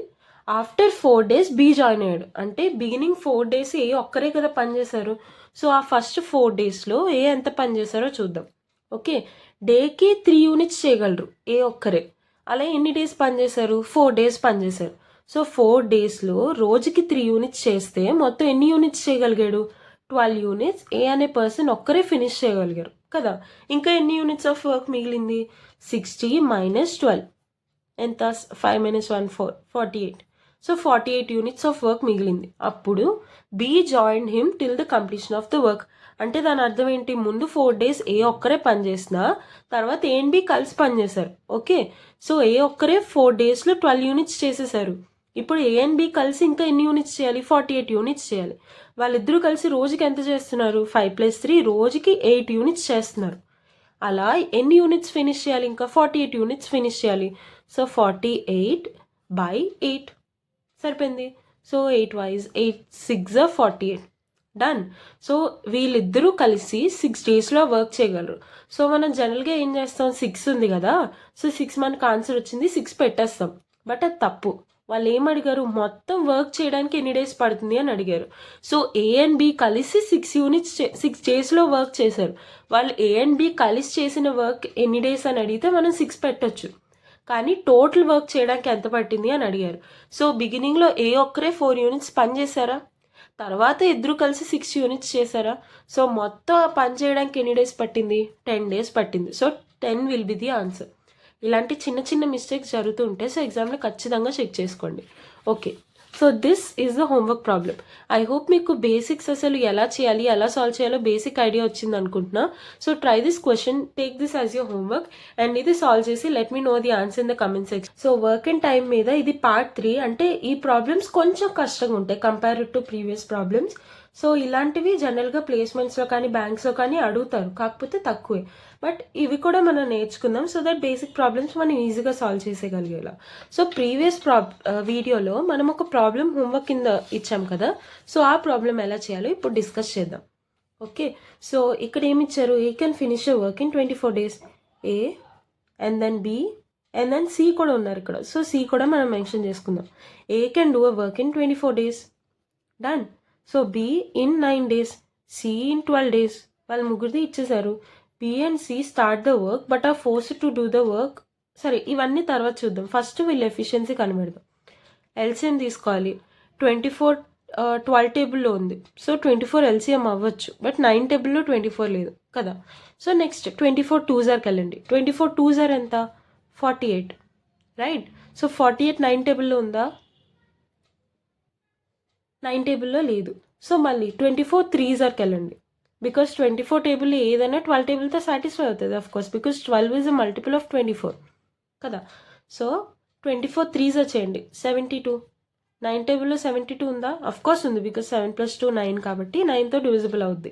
after 4 days B join అయ్యాడు. అంటే beginning 4 days A ఒక్కరే కదా పనిచేశారు. సో ఆ ఫస్ట్ 4 daysలో A ఎంత పని చేశారో చూద్దాం. ఓకే, డేకి 3 యూనిట్స్ చేయగలరు ఏ ఒక్కరే. అలా ఎన్ని డేస్ పనిచేశారు? 4 days పనిచేశారు. సో 4 daysలో రోజుకి 3 యూనిట్స్ చేస్తే మొత్తం ఎన్ని యూనిట్స్ చేయగలిగాడు? 12 యూనిట్స్ ఏ అనే పర్సన్ ఒక్కరే ఫినిష్ చేయగలిగారు కదా. ఇంకా ఎన్ని యూనిట్స్ ఆఫ్ వర్క్ మిగిలింది? 60 - 12 ఎంత? 5 - 1 4, 48. సో 48 యూనిట్స్ ఆఫ్ వర్క్ మిగిలింది. అప్పుడు B join him till the completion of the work. అంటే దాని అర్థం ఏంటి? ముందు 4 days ఏ ఒక్కరే పనిచేసిన తర్వాత ఏ అండ్ బి కలిసి పనిచేశారు. ఓకే, సో ఏ ఒక్కరే 4 daysలో 12 యూనిట్స్ చేసేసారు. ఇప్పుడు ఏ అండ్ బి కలిసి ఇంకా ఎన్ని యూనిట్స్ చేయాలి? 48 యూనిట్స్ చేయాలి. వాళ్ళిద్దరూ కలిసి రోజుకి ఎంత చేస్తున్నారు? 5 + 3 రోజుకి 8 యూనిట్స్ చేస్తున్నారు. అలా ఎన్ని యూనిట్స్ ఫినిష్ చేయాలి? ఇంకా 48 యూనిట్స్ ఫినిష్ చేయాలి. సో 48/8 సరిపోయింది. So 8 wise 8 6 48, done. సో వీళ్ళిద్దరూ కలిసి 6 daysలో వర్క్ చేయగలరు. సో మనం జనరల్గా ఏం చేస్తాం? 6 ఉంది కదా, సో 6 మనకు ఆన్సర్ వచ్చింది, 6 పెట్టేస్తాం. బట్ అది తప్పు. వాళ్ళు ఏం అడిగారు? మొత్తం వర్క్ చేయడానికి ఎన్ని డేస్ పడుతుంది అని అడిగారు. సో ఏ అండ్ బి కలిసి 6 daysలో వర్క్ చేశారు. వాళ్ళు ఏ అండ్ బి కలిసి చేసిన వర్క్ ఎన్ని డేస్ అని అడిగితే మనం 6 పెట్టచ్చు. కానీ టోటల్ వర్క్ చేయడానికి ఎంత పట్టింది అని అడిగారు. సో బిగినింగ్లో ఏ ఒక్కరే 4 యూనిట్స్ పని చేశారా? తర్వాత ఇద్దరు కలిసి 6 యూనిట్స్ చేశారా? సో మొత్తం పని చేయడానికి ఎన్ని డేస్ పట్టింది? 10 days పట్టింది. So 10 will be the answer. ఇలాంటి చిన్న చిన్న మిస్టేక్స్ జరుగుతూ ఉంటాయి. సో ఎగ్జామ్లో ఖచ్చితంగా చెక్ చేసుకోండి. Okay, so this is the homework problem. I hope మీకు బేసిక్స్ అసలు ఎలా చేయాలి, ఎలా సాల్వ్ చేయాలో బేసిక్ ఐడియా వచ్చింది అనుకుంటున్నా. So try this question, take this as your homework and ఇది సాల్వ్ చేసి let me know the answer in the comment section. So work and time మీద ఇది పార్ట్ 3. అంటే ఈ ప్రాబ్లమ్స్ కొంచెం కష్టంగా ఉంటాయి compared to previous problems. So ఇలాంటివి జనరల్గా ప్లేస్మెంట్స్లో కానీ బ్యాంక్స్లో కానీ అడుగుతారు, కాకపోతే తక్కువే. బట్ ఇవి కూడా మనం నేర్చుకుందాం సో దట్ బేసిక్ ప్రాబ్లమ్స్ మనం ఈజీగా సాల్వ్ చేసేయగలిగేలా. సో ప్రీవియస్ వీడియోలో మనం ఒక ప్రాబ్లం హోంవర్క్ కింద ఇచ్చాం కదా, సో ఆ ప్రాబ్లం ఎలా చేయాలో ఇప్పుడు డిస్కస్ చేద్దాం. ఓకే, సో ఇక్కడ ఏమి ఇచ్చారు? A can finish work in 24 days. A and then B and then C కూడా ఉన్నారు ఇక్కడ. సో సి కూడా మనం మెన్షన్ చేసుకుందాం. A can do a work in 24 days, done. So B in 9 days, C in 12 days. వాళ్ళు ముగ్గురిది ఇచ్చేసారు. B and C start the work but are forced to do the work. సరే, ఇవన్నీ తర్వాత చూద్దాం. ఫస్ట్ వీళ్ళ ఎఫిషియన్సీ కనిపెడదాం. ఎల్సిఎం తీసుకోవాలి. 24 12 టేబుల్లో ఉంది. సో 24 ఎల్సిఎం అవ్వచ్చు, బట్ 9 టేబుల్లో 24 లేదు కదా. సో నెక్స్ట్ 24 2s వెళ్ళండి. 24 2s ఎంత 48, రైట్. సో 48 9 టేబుల్లో ఉందా? 9 టేబుల్లో లేదు. సో మళ్ళీ 24 3s వెళ్ళండి. బికాస్ 24 టేబుల్ ఏదైనా 12 టేబుల్తో సాటిస్ఫై అవుతుంది of course, because 12 is a multiple of 24 కదా. సో 24 3s చేయండి 72. 9 టేబుల్లో 72 ఉందా? అఫ్ కోర్స్ ఉంది, బికాస్ 7 + 2 9 కాబట్టి 9తో డివిజిబుల్ అవుద్ది.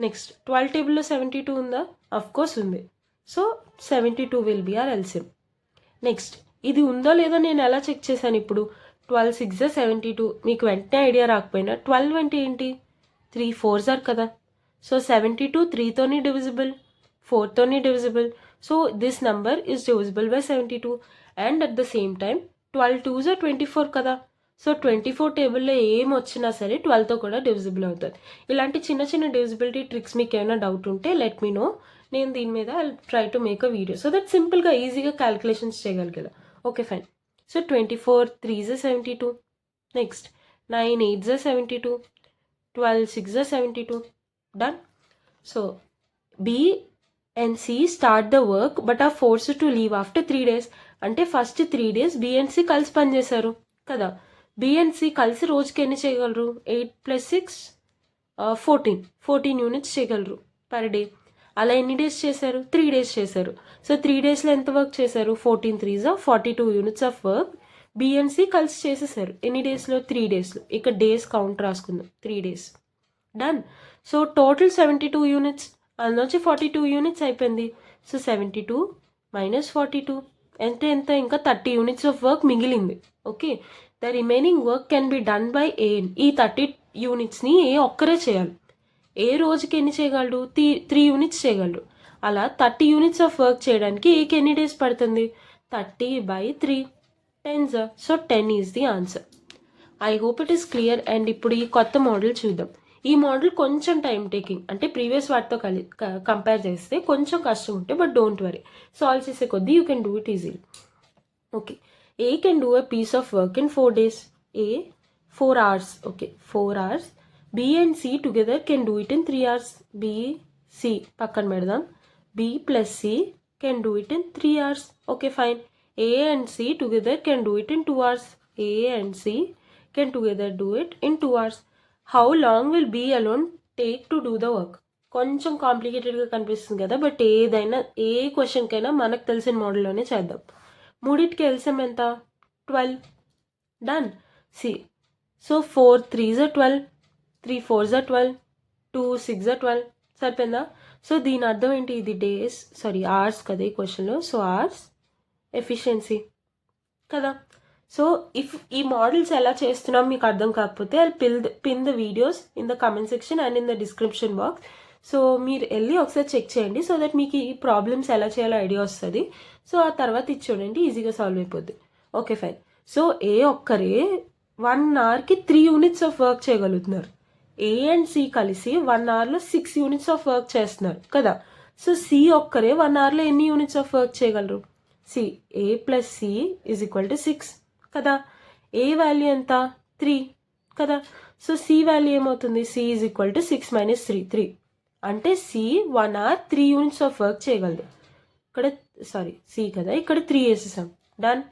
నెక్స్ట్ 12 టేబుల్లో 72 ఉందా? అఫ్ కోర్స్ ఉంది. So 72 will be our LCM. Next ఇది ఉందో లేదో నేను ఎలా చెక్ చేశాను ఇప్పుడు? 12 6 72. మీకు వెంటనే ఐడియా రాకపోయినా 12 అంటే ఏంటి? 3 4s కదా. సో 72 3తోని డివిజిబుల్, 4తోని divisible. So this number is divisible by 72. And at the same time 12 2s 24 కదా. సో 24 టేబుల్లో ఏం వచ్చినా సరే 12తో కూడా డివిజిబుల్ అవుతుంది. ఇలాంటి చిన్న చిన్న డివిజిబిలిటీ ట్రిక్స్ మీకు ఏమైనా డౌట్ ఉంటే లెట్ మీ నో. నేను దీని మీద I try to make a video so that సింపుల్గా ఈజీగా క్యాలిక్యులేషన్స్ చేయగలిగేలా. Okay fine. So 24 3s 72. Next 9 8s 72. 12 6s 72. Done. So B and C start the work but are forced to leave after 3 days. అంటే first 3 days B and C కలిసి పనిచేశారు కదా. B and C కలిసి రోజుకి ఎన్ని చేయగలరు? 8 + 6 14 units చేయగలరు per day. అలా ఎన్ని డేస్ చేశారు? 3 days చేశారు. సో 3 daysలో ఎంత వర్క్ చేశారు? 14 3s 42 units of work B and C కలిసి చేసేసారు. ఎన్ని డేస్లో? 3 daysలో. ఇక్కడ డేస్ కౌంట్ రాసుకుందాం. 3 days. Done. So total 72 units, అందులోంచి 42 యూనిట్స్ అయిపోయింది. సో 72 - 42 ఎంత ఇంకా 30 యూనిట్స్ ఆఫ్ వర్క్ మిగిలింది. Okay, the remaining work can be done by A. ఈ 30 యూనిట్స్ని ఏ ఒక్కరే చేయాలి. ఏ రోజుకి ఎన్ని చేయగలడు? 3 యూనిట్స్ చేయగలరు. అలా 30 యూనిట్స్ ఆఫ్ వర్క్ చేయడానికి ఏకి ఎన్ని డేస్ పడుతుంది? 30/3 10s. So 10 is the answer. I hope it is clear. And ఇప్పుడు ఈ కొత్త మోడల్ చూద్దాం. ఈ మోడల్ కొంచెం టైం టేకింగ్, అంటే ప్రీవియస్ వాటితో కంపేర్ చేస్తే కొంచెం కష్టం ఉంటే, బట్ డోంట్ వరీ, సాల్వ్ చేసే కొద్దీ you can do it easily. Okay, A can do a piece of work in 4 days. A 4 hours. Okay 4 hours. B and C together can do it in 3 hours. B, C పక్కన పెడదాం. B + C can do it in 3 hours. Okay fine. A and C together can do it in 2 hours. A and C can together do it in 2 hours. How long will B alone take to do the work? కొంచెం కాంప్లికేటెడ్గా కనిపిస్తుంది కదా, but ఏదైనా ఏ క్వశ్చన్కైనా మనకు తెలిసిన మోడల్లోనే చేద్దాం. మూడింటికి LCM ఎంత? 12. Done. C. So 4 3s 12, 3 4s 12, 2 6s 12. సరిపోయిందా? సో దీని అర్థం ఏంటి? ఇది డేస్, సారీ అవర్స్ కదా ఈ క్వశ్చన్లో. సో అవర్స్ ఎఫిషియన్సీ కదా. సో ఇఫ్ ఈ మోడల్స్ ఎలా చేస్తున్నాం మీకు అర్థం కాకపోతే I pin the videos in the comment section and in the description box. So మీరు వెళ్ళి ఒకసారి చెక్ చేయండి సో దట్ మీకు ఈ ప్రాబ్లమ్స్ ఎలా చేయాలో ఐడియా వస్తుంది. సో ఆ తర్వాత ఇది చూడండి, ఈజీగా సాల్వ్ అయిపోద్ది. Okay fine. సో ఏ ఒక్కరే 1 hourకి 3 యూనిట్స్ ఆఫ్ వర్క్ చేయగలుగుతున్నారు. ఏ అండ్ సి కలిసి 1 hourలో 6 యూనిట్స్ ఆఫ్ వర్క్ చేస్తున్నారు కదా. సో సి ఒక్కరే 1 hourలో ఎన్ని యూనిట్స్ ఆఫ్ వర్క్ చేయగలరు? సి A + C = 6 కదా. ఏ వాల్యూ ఎంత? 3 కదా. సో సి వాల్యూ ఏమవుతుంది? C = 6 - 3 3. అంటే C 1 hour 3 units of work చేయగలదు. ఇక్కడ సారీ సి కదా, ఇక్కడ 3 వేసేసాం. Done.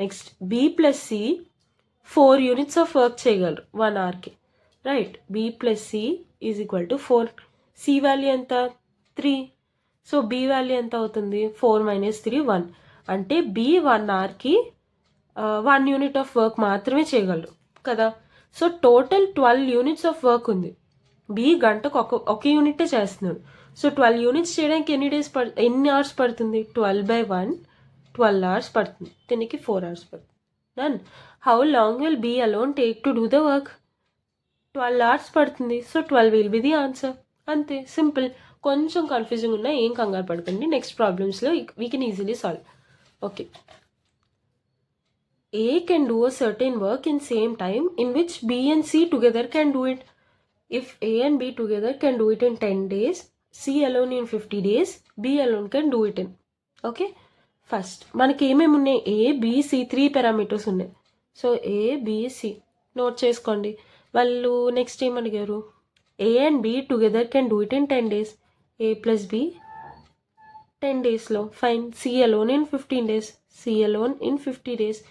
Next B + C 4 units of work చేయగలరు 1 hourకి, right. B + C = 4. C value ఎంత? 3. సో B వాల్యూ ఎంత అవుతుంది? 4 - 3 1. అంటే B 1 hourకి 1 యూనిట్ ఆఫ్ వర్క్ మాత్రమే చేయగలరు కదా. So total 12 units of work ఉంది. B గంటకు ఒక యూనిటే చేస్తున్నాడు. సో 12 యూనిట్స్ చేయడానికి ఎన్ని అవర్స్ పడుతుంది? 12/1 12 hours పడుతుంది. దీనికి 4 hours పడుతుంది. Done. How long will B alone take to do the work? 12 hours పడుతుంది. So 12 will be the answer. అంతే, సింపుల్. కొంచెం కన్ఫ్యూజింగ్ ఉన్నా ఏం కంగారు పడకండి, నెక్స్ట్ ప్రాబ్లమ్స్లో we can easily solve. Okay, A can do a certain work in same time in which B and C together can do it. If A and B together can do it in 10 days, C alone in 50 days, B alone can do it in. Okay, first మనకి ఏమేమి ఉన్నాయి? A, B, C 3 parameters ఉన్నాయి. So A, B, C note చేసుకోండి. వాళ్ళు next ఏమడిగారు? A and B together can do it in 10 days. A plus B 10 డేస్లో, fine. C alone in 15 days, C alone in 50 days,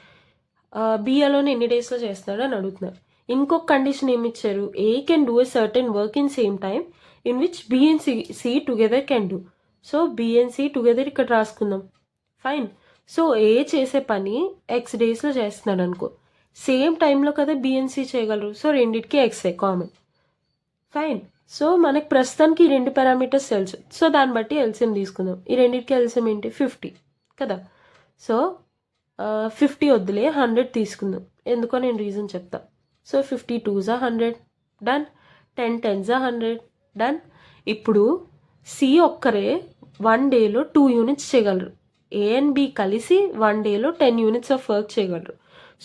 B alone ఎన్ని డేస్లో చేస్తాడు అని అడుగుతున్నారు. ఇంకొక కండిషన్ ఏమి ఇచ్చారు, A can do a certain work in same time in which B and C together can do. So B and C together ఇక్కడ రాసుకుందాం, ఫైన్. సో ఏ చేసే పని ఎక్స్ డేస్లో చేస్తున్నాడు అనుకో, సేమ్ టైంలో కదా బి అండ్ సి చేయగలరు, సో రెండింటికి ఎక్సే కామన్, ఫైన్. సో మనకి ప్రస్తుతానికి ఈ 2 పారామీటర్స్ తెలుసు, సో దాన్ని బట్టి ఎల్సిఎం తీసుకుందాం. ఈ రెండింటికి ఎల్సిఎం ఏంటి 50 కదా. సో 50 వద్దులే, 100 తీసుకుందాం. ఎందుకో నేను రీజన్ చెప్తా. So 50 2s 100, done. 10 10s 100, done. ఇప్పుడు సి ఒక్కరే 1 డేలో 2 యూనిట్స్ చేయగలరు, ఏ అండ్ బి కలిసి 1 డేలో 10 యూనిట్స్ ఆఫ్ వర్క్ చేయగలరు.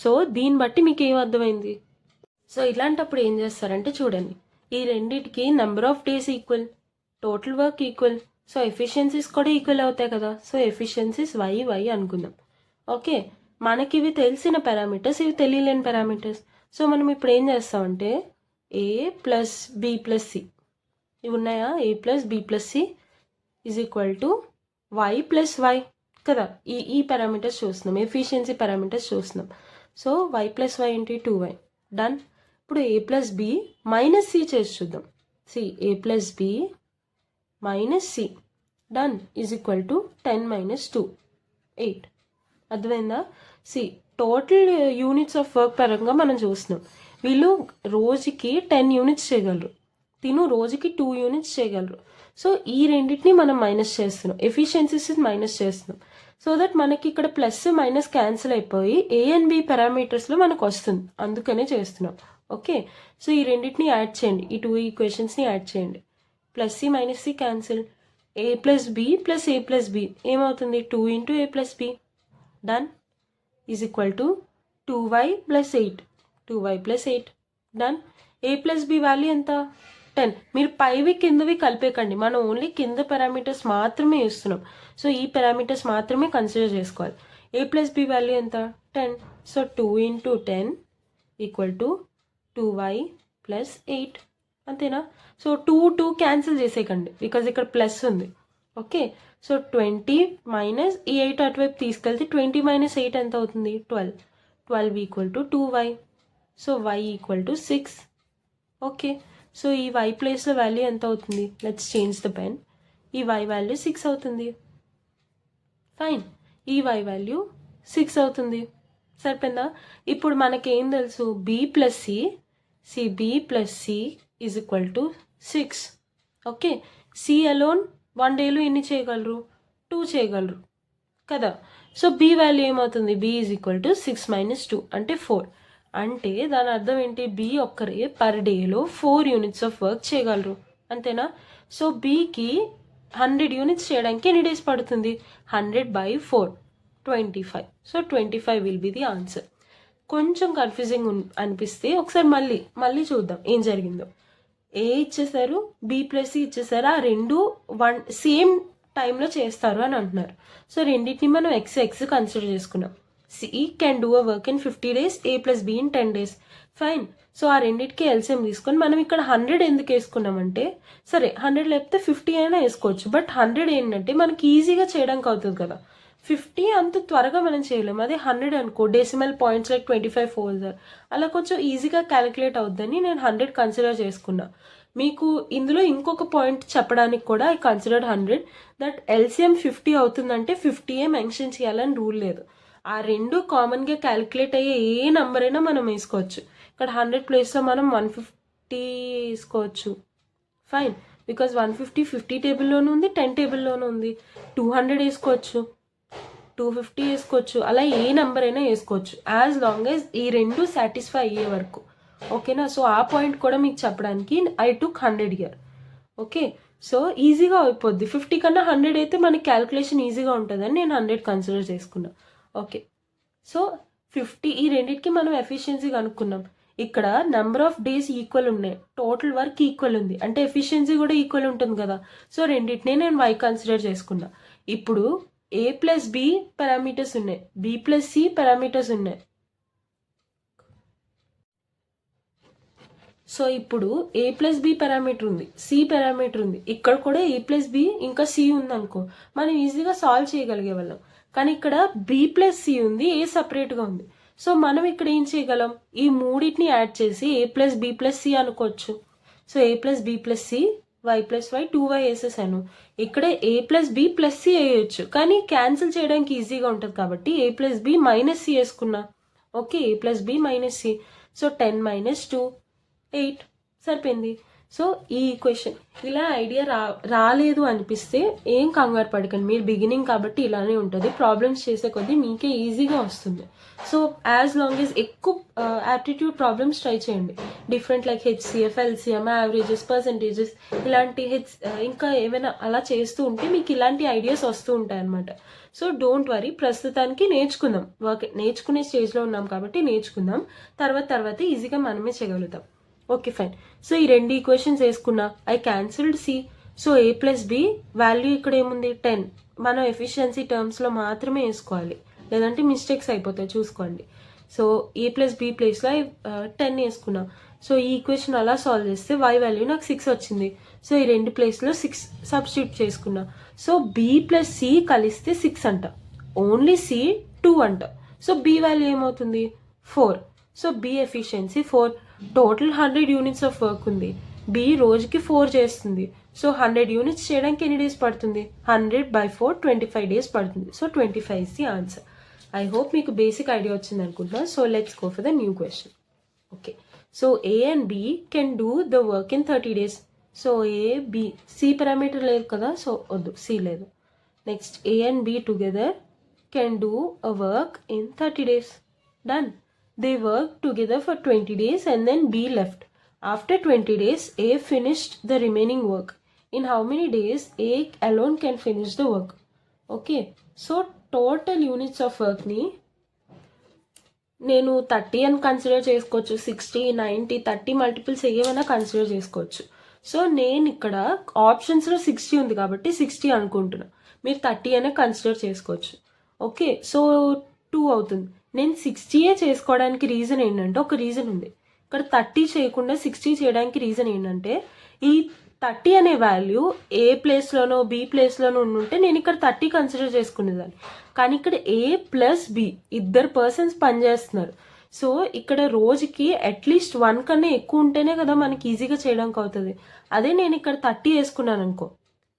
సో దీన్ని బట్టి మీకు ఏం అర్థమైంది. సో ఇలాంటప్పుడు ఏం చేస్తారంటే చూడండి, ఈ రెండింటికి number of days equal, total work equal, so efficiencies కూడా ఈక్వల్ అవుతాయి కదా. సో ఎఫిషియన్సీస్ వై అనుకుందాం. ఓకే, మనకి ఇవి తెలిసిన పారామీటర్స్, ఇవి తెలియలేని పారామీటర్స్. సో మనం ఇప్పుడు ఏం చేస్తామంటే A plus B plus C, ఇవి ఉన్నాయా, A plus B plus C is equal to Y plus Y కదా. ఈ పారామీటర్స్ చూస్తున్నాం, ఎఫిషియన్సీ పారామీటర్స్ చూస్తున్నాం. So Y plus Y into 2y, done. ఇప్పుడు A plus B minus C చేసి చూద్దాం. See A plus B minus C, done, is equal to 10 - 2 8. అర్థమైందా. See total units of work పరంగా మనం చూస్తున్నాం, వీళ్ళు రోజుకి 10 యూనిట్స్ చేయగలరు, తిను రోజుకి 2 యూనిట్స్ చేయగలరు. సో ఈ రెండింటిని మనం మైనస్ చేస్తున్నాం, ఎఫిషియన్సీస్ మైనస్ చేస్తున్నాం. సో దట్ మనకి ఇక్కడ ప్లస్ మైనస్ క్యాన్సిల్ అయిపోయి ఏ అండ్ బి పారామీటర్స్లో మనకు వస్తుంది, అందుకనే చేస్తున్నాం. ఓకే, సో ఈ రెండింటిని యాడ్ చేయండి, ఈ 2 ఈక్వేషన్స్ని యాడ్ చేయండి. Plus C minus C cancel, A plus B plus A plus B ఏమవుతుంది 2 × A plus B, done, is equal to 2y + 8, 2y + 8, done. A plus B value ఎంత 10. మీరు పైవి కిందవి కలిపేకండి, మనం ఓన్లీ కింద పారామీటర్స్ మాత్రమే ఇస్తున్నాం. సో ఈ పారామీటర్స్ మాత్రమే కన్సిడర్ చేసుకోవాలి. ఏ ప్లస్ బి వాల్యూ ఎంత 10. సో 2 × 10 = 2y + 8, అంతేనా. సో 2 క్యాన్సిల్ చేసేయకండి, బికాజ్ ఇక్కడ ప్లస్ ఉంది. ఓకే, సో 20 - ఈ 8 అటువైపు తీసుకెళ్తే 20 - 8 ఎంత అవుతుంది 12. 12 = 2y. So y = 6. Okay, so ఈ y ప్లేస్లో వాల్యూ ఎంత అవుతుంది, లెట్స్ చేంజ్ ద పెన్. ఈ y వాల్యూ 6 అవుతుంది, ఫైన్. ఈ y వాల్యూ 6 అవుతుంది, సరిపోయిందా. ఇప్పుడు మనకేం తెలుసు, b + c b + c = 6. Okay, C alone 1 డేలో ఎన్ని చేయగలరు, 2 చేయగలరు కదా. సో బి వాల్యూ ఏమవుతుంది, b = 6 - 2 అంటే 4. అంటే దాని అర్థం ఏంటి, బి ఒక్కరే పర్ డేలో 4 యూనిట్స్ ఆఫ్ వర్క్ చేయగలరు, అంతేనా. సో బికి 100 యూనిట్స్ చేయడానికి ఎన్ని డేస్ పడుతుంది, 100/4 25. So 25 will be the answer. కొంచెం కన్ఫ్యూజింగ్ అనిపిస్తే ఒకసారి మళ్ళీ చూద్దాం ఏం జరిగిందో. ఏ ఇచ్చేసారు, బి + సి ఇచ్చేసారు, ఆ రెండు సేమ్ టైంలో చేస్తారు అని అంటున్నారు. సో రెండింటిని మనం ఎక్స్ కన్సిడర్ చేసుకున్నాం. C can do a work in 50 days, A + B in 10 days, fine. So ఆ రెండింటికి ఎల్సిఎం తీసుకొని మనం ఇక్కడ 100 ఎందుకు వేసుకున్నామంటే, సరే 100 లేకపోతే 50 అయినా వేసుకోవచ్చు, బట్ 100 ఏంటంటే మనకి ఈజీగా చేయడానికి అవుతుంది కదా. 50 అంత త్వరగా మనం చేయలేము, అదే 100 అనుకో డెసిమల్ పాయింట్స్ లైక్ 25 4s అలా కొంచెం ఈజీగా క్యాలిక్యులేట్ అవుద్దని నేను 100 కన్సిడర్ చేసుకున్నా. మీకు ఇందులో ఇంకొక పాయింట్ చెప్పడానికి కూడా ఐ కన్సిడర్డ్ 100, దట్ ఎల్సిఎం 50 అవుతుందంటే 50 మెన్షన్ చేయాలని రూల్ లేదు. ఆ రెండు కామన్గా క్యాలిక్యులేట్ అయ్యే ఏ నెంబర్ అయినా మనం వేసుకోవచ్చు. ఇక్కడ 100 ప్లేస్లో మనం 150 వేసుకోవచ్చు, ఫైన్. బికాజ్ 150 50 టేబుల్లోనూ ఉంది, 10 టేబుల్లోనూ ఉంది. 200 వేసుకోవచ్చు, 250 వేసుకోవచ్చు, అలా ఏ నెంబర్ అయినా వేసుకోవచ్చు, యాజ్ లాంగ్ యాజ్ ఈ రెండు సాటిస్ఫై అయ్యే వరకు. ఓకేనా. సో ఆ పాయింట్ కూడా మీకు చెప్పడానికి I took 100 year. Okay, so ఈజీగా అయిపోద్ది. 50 కన్నా 100 అయితే మనకి క్యాలిక్యులేషన్ ఈజీగా ఉంటుందని నేను 100 కన్సిడర్ చేసుకున్నా. ఓకే, సో 50 ఈ రెండింటికి మనం ఎఫిషియన్సీ కనుక్కున్నాం. ఇక్కడ నెంబర్ ఆఫ్ డేస్ ఈక్వల్ ఉన్నాయి, టోటల్ వర్క్ ఈక్వల్ ఉంది, అంటే ఎఫిషియన్సీ కూడా ఈక్వల్ ఉంటుంది కదా. సో రెండింటినే నేను వై కన్సిడర్ చేసుకున్నా. ఇప్పుడు ఏ + బి పారామీటర్స్ ఉన్నాయి, బి + సి పారామీటర్స్ ఉన్నాయి. సో ఇప్పుడు ఏ ప్లస్ బి పారామీటర్ ఉంది, సి పారామీటర్ ఉంది, ఇక్కడ కూడా ఏ ప్లస్ బి ఇంకా సి ఉంది అనుకో, మనం ఈజీగా సాల్వ్ చేయగలిగే వాళ్ళం. కానీ ఇక్కడ బి ప్లస్ సి ఉంది, ఏ సపరేట్గా ఉంది. సో మనం ఇక్కడ ఏం చేయగలం, ఈ మూడింటిని యాడ్ చేసి A plus B plus C అనుకోవచ్చు. So A plus B plus C, Y plus Y, 2y వేసేసాను. ఇక్కడ A plus B plus C వేయచ్చు, కానీ క్యాన్సిల్ చేయడానికి ఈజీగా ఉంటుంది కాబట్టి A plus B minus C వేసుకున్నా. Okay, A plus B minus C. So 10 minus 2 8 సరిపోయింది. సో ఈ ఈక్వేషన్ ఇలా ఐడియా రాలేదు అనిపిస్తే ఏం కంగారు పడకండి, మీరు బిగినింగ్ కాబట్టి ఇలానే ఉంటుంది. ప్రాబ్లమ్స్ చేసే కొద్దీ మీకే ఈజీగా వస్తుంది. సో యాజ్ లాంగ్ యాజ్ ఎక్కువ యాప్టిట్యూడ్ ప్రాబ్లమ్స్ ట్రై చేయండి, different like HCF, LCM, averages, percentages, ఇలాంటి ఇంకా ఏమైనా అలా చేస్తూ ఉంటే మీకు ఇలాంటి ఐడియాస్ వస్తూ ఉంటాయి అన్నమాట. సో డోంట్ వరీ, ప్రస్తుతానికి నేర్చుకుందాం, నేర్చుకునే స్టేజ్లో ఉన్నాం కాబట్టి నేర్చుకుందాం, తర్వాత ఈజీగా మనమే చేయగలుగుతాం. Okay fine. సో ఈ రెండు ఈక్వేషన్స్ వేసుకున్నా, I cancelled C. So A plus B value ఇక్కడ ఏముంది 10, మనం ఎఫిషియన్సీ టర్మ్స్లో మాత్రమే వేసుకోవాలి, లేదంటే మిస్టేక్స్ అయిపోతాయి చూసుకోండి. సో ఏ ప్లస్ బి ప్లేస్లో 10 వేసుకున్నా. సో ఈ ఈక్వేషన్ అలా సాల్వ్ చేస్తే వై వాల్యూ నాకు 6 వచ్చింది. సో ఈ రెండు ప్లేస్లో 6 సబ్స్టిట్యూట్ చేసుకున్నా. సో బి ప్లస్ సి కలిస్తే 6 అంట, ఓన్లీ సి 2 అంట. సో బి వాల్యూ ఏమవుతుంది 4. So B efficiency 4. Total 100 units of work ఉంది, బి రోజుకి 4 చేస్తుంది. సో 100 యూనిట్స్ చేయడానికి ఎన్ని డేస్ పడుతుంది, 100/4 25 డేస్ పడుతుంది. So 25 is the answer. I hope మీకు బేసిక్ ఐడియా వచ్చింది అనుకుంటున్నా. So let's go for the new question. Okay, so A and B can do the work in 30 days. So A B, C parameter లేదు కదా, so వద్దు, C లేదు. Next A and B together can do a work in 30 days. Done. They worked together for 20 days and then B left. After 20 days, A finished the remaining work. In how many days A alone can finish the work? Okay, so total units of work ni నేను 30 అని consider చేసుకోవచ్చు, 60, 90, 30 multiples ఏమైనా consider చేసుకోవచ్చు. So నేను ఇక్కడ ఆప్షన్స్లో 60 ఉంది కాబట్టి 60 అనుకుంటున్నా, మీరు 30 అనే కన్సిడర్ చేసుకోవచ్చు. ఓకే, సో 2 అవుతుంది. నేను 60 చేసుకోవడానికి రీజన్ ఏంటంటే, ఒక రీజన్ ఉంది. ఇక్కడ 30 చేయకుండా 60 చేయడానికి రీజన్ ఏంటంటే, ఈ 30 అనే వాల్యూ ఏ ప్లేస్లోనో బి ప్లేస్లోనో ఉంటే నేను ఇక్కడ 30 కన్సిడర్ చేసుకునేదాన్ని. కానీ ఇక్కడ ఏ ప్లస్ బి ఇద్దరు పర్సన్స్ పనిచేస్తున్నారు. సో ఇక్కడ రోజుకి అట్లీస్ట్ 1 కన్నా ఎక్కువ ఉంటేనే కదా మనకి ఈజీగా చేయడానికి అవుతుంది. అదే నేను ఇక్కడ 30 వేసుకున్నాను అనుకో,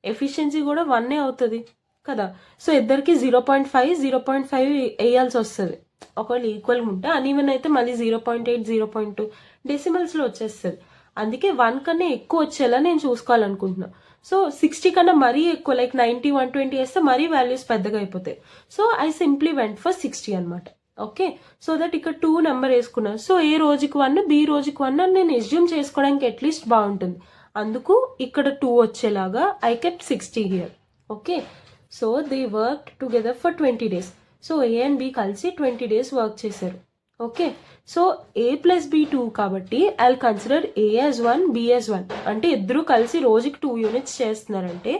ఎఫిషియన్సీ కూడా 1 అవుతుంది కదా. సో ఇద్దరికి 0.5 వేయాల్సి వస్తుంది. ఒకవేళ ఈక్వల్గా ఉంటే, అన్ఈవెన్ అయితే మళ్ళీ 0.8, 0.2 డెసిమల్స్లో వచ్చేస్తుంది. అందుకే 1 కన్నా ఎక్కువ వచ్చేలా నేను చూసుకోవాలనుకుంటున్నా. సో 60 కన్నా మరీ ఎక్కువ లైక్ 90, 120 వేస్తే మరీ వాల్యూస్ పెద్దగా అయిపోతాయి. So I simply went for 60 అనమాట. ఓకే, సో దట్ ఇక్కడ 2 నెంబర్ వేసుకున్నాను. సో ఏ రోజుకి 1, బి రోజుకి 1 అని నేను ఎస్యూమ్ చేసుకోవడానికి అట్లీస్ట్ బాగుంటుంది. అందుకు ఇక్కడ 2 వచ్చేలాగా I kept 60 here. Okay, so they work together for 20 days. So A and B కలిసి 20 days వర్క్ చేశారు. Okay, so A plus B 2 కాబట్టి I consider A as 1, B as 1. అంటే ఇద్దరు కలిసి రోజుకి 2 యూనిట్స్ చేస్తున్నారంటే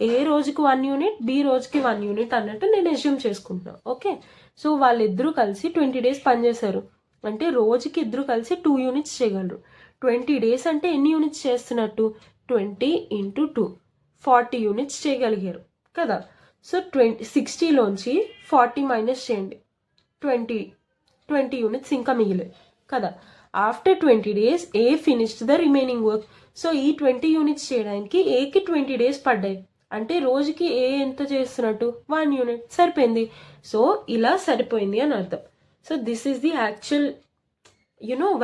ఏ రోజుకి 1 యూనిట్, బి రోజుకి 1 యూనిట్ అన్నట్టు నేను ఎస్యూమ్ చేసుకుంటున్నాను. ఓకే, సో వాళ్ళిద్దరూ కలిసి 20 days పనిచేశారు అంటే రోజుకి ఇద్దరు కలిసి 2 యూనిట్స్ చేయగలరు. 20 days అంటే ఎన్ని యూనిట్స్ చేస్తున్నట్టు, 20 × 2 40 యూనిట్స్ చేయగలిగారు కదా. సో 60లోంచి 40 మైనస్ చేయండి, 20 యూనిట్స్ ఇంకా మిగిలే కదా. After 20 days A finished the remaining work. So ఈ 20 యూనిట్స్ చేయడానికి ఏకి 20 days పడ్డాయి అంటే రోజుకి ఏ ఎంత చేస్తున్నట్టు 1 యూనిట్ సరిపోయింది. సో ఇలా సరిపోయింది అని అర్థం. So this is the actual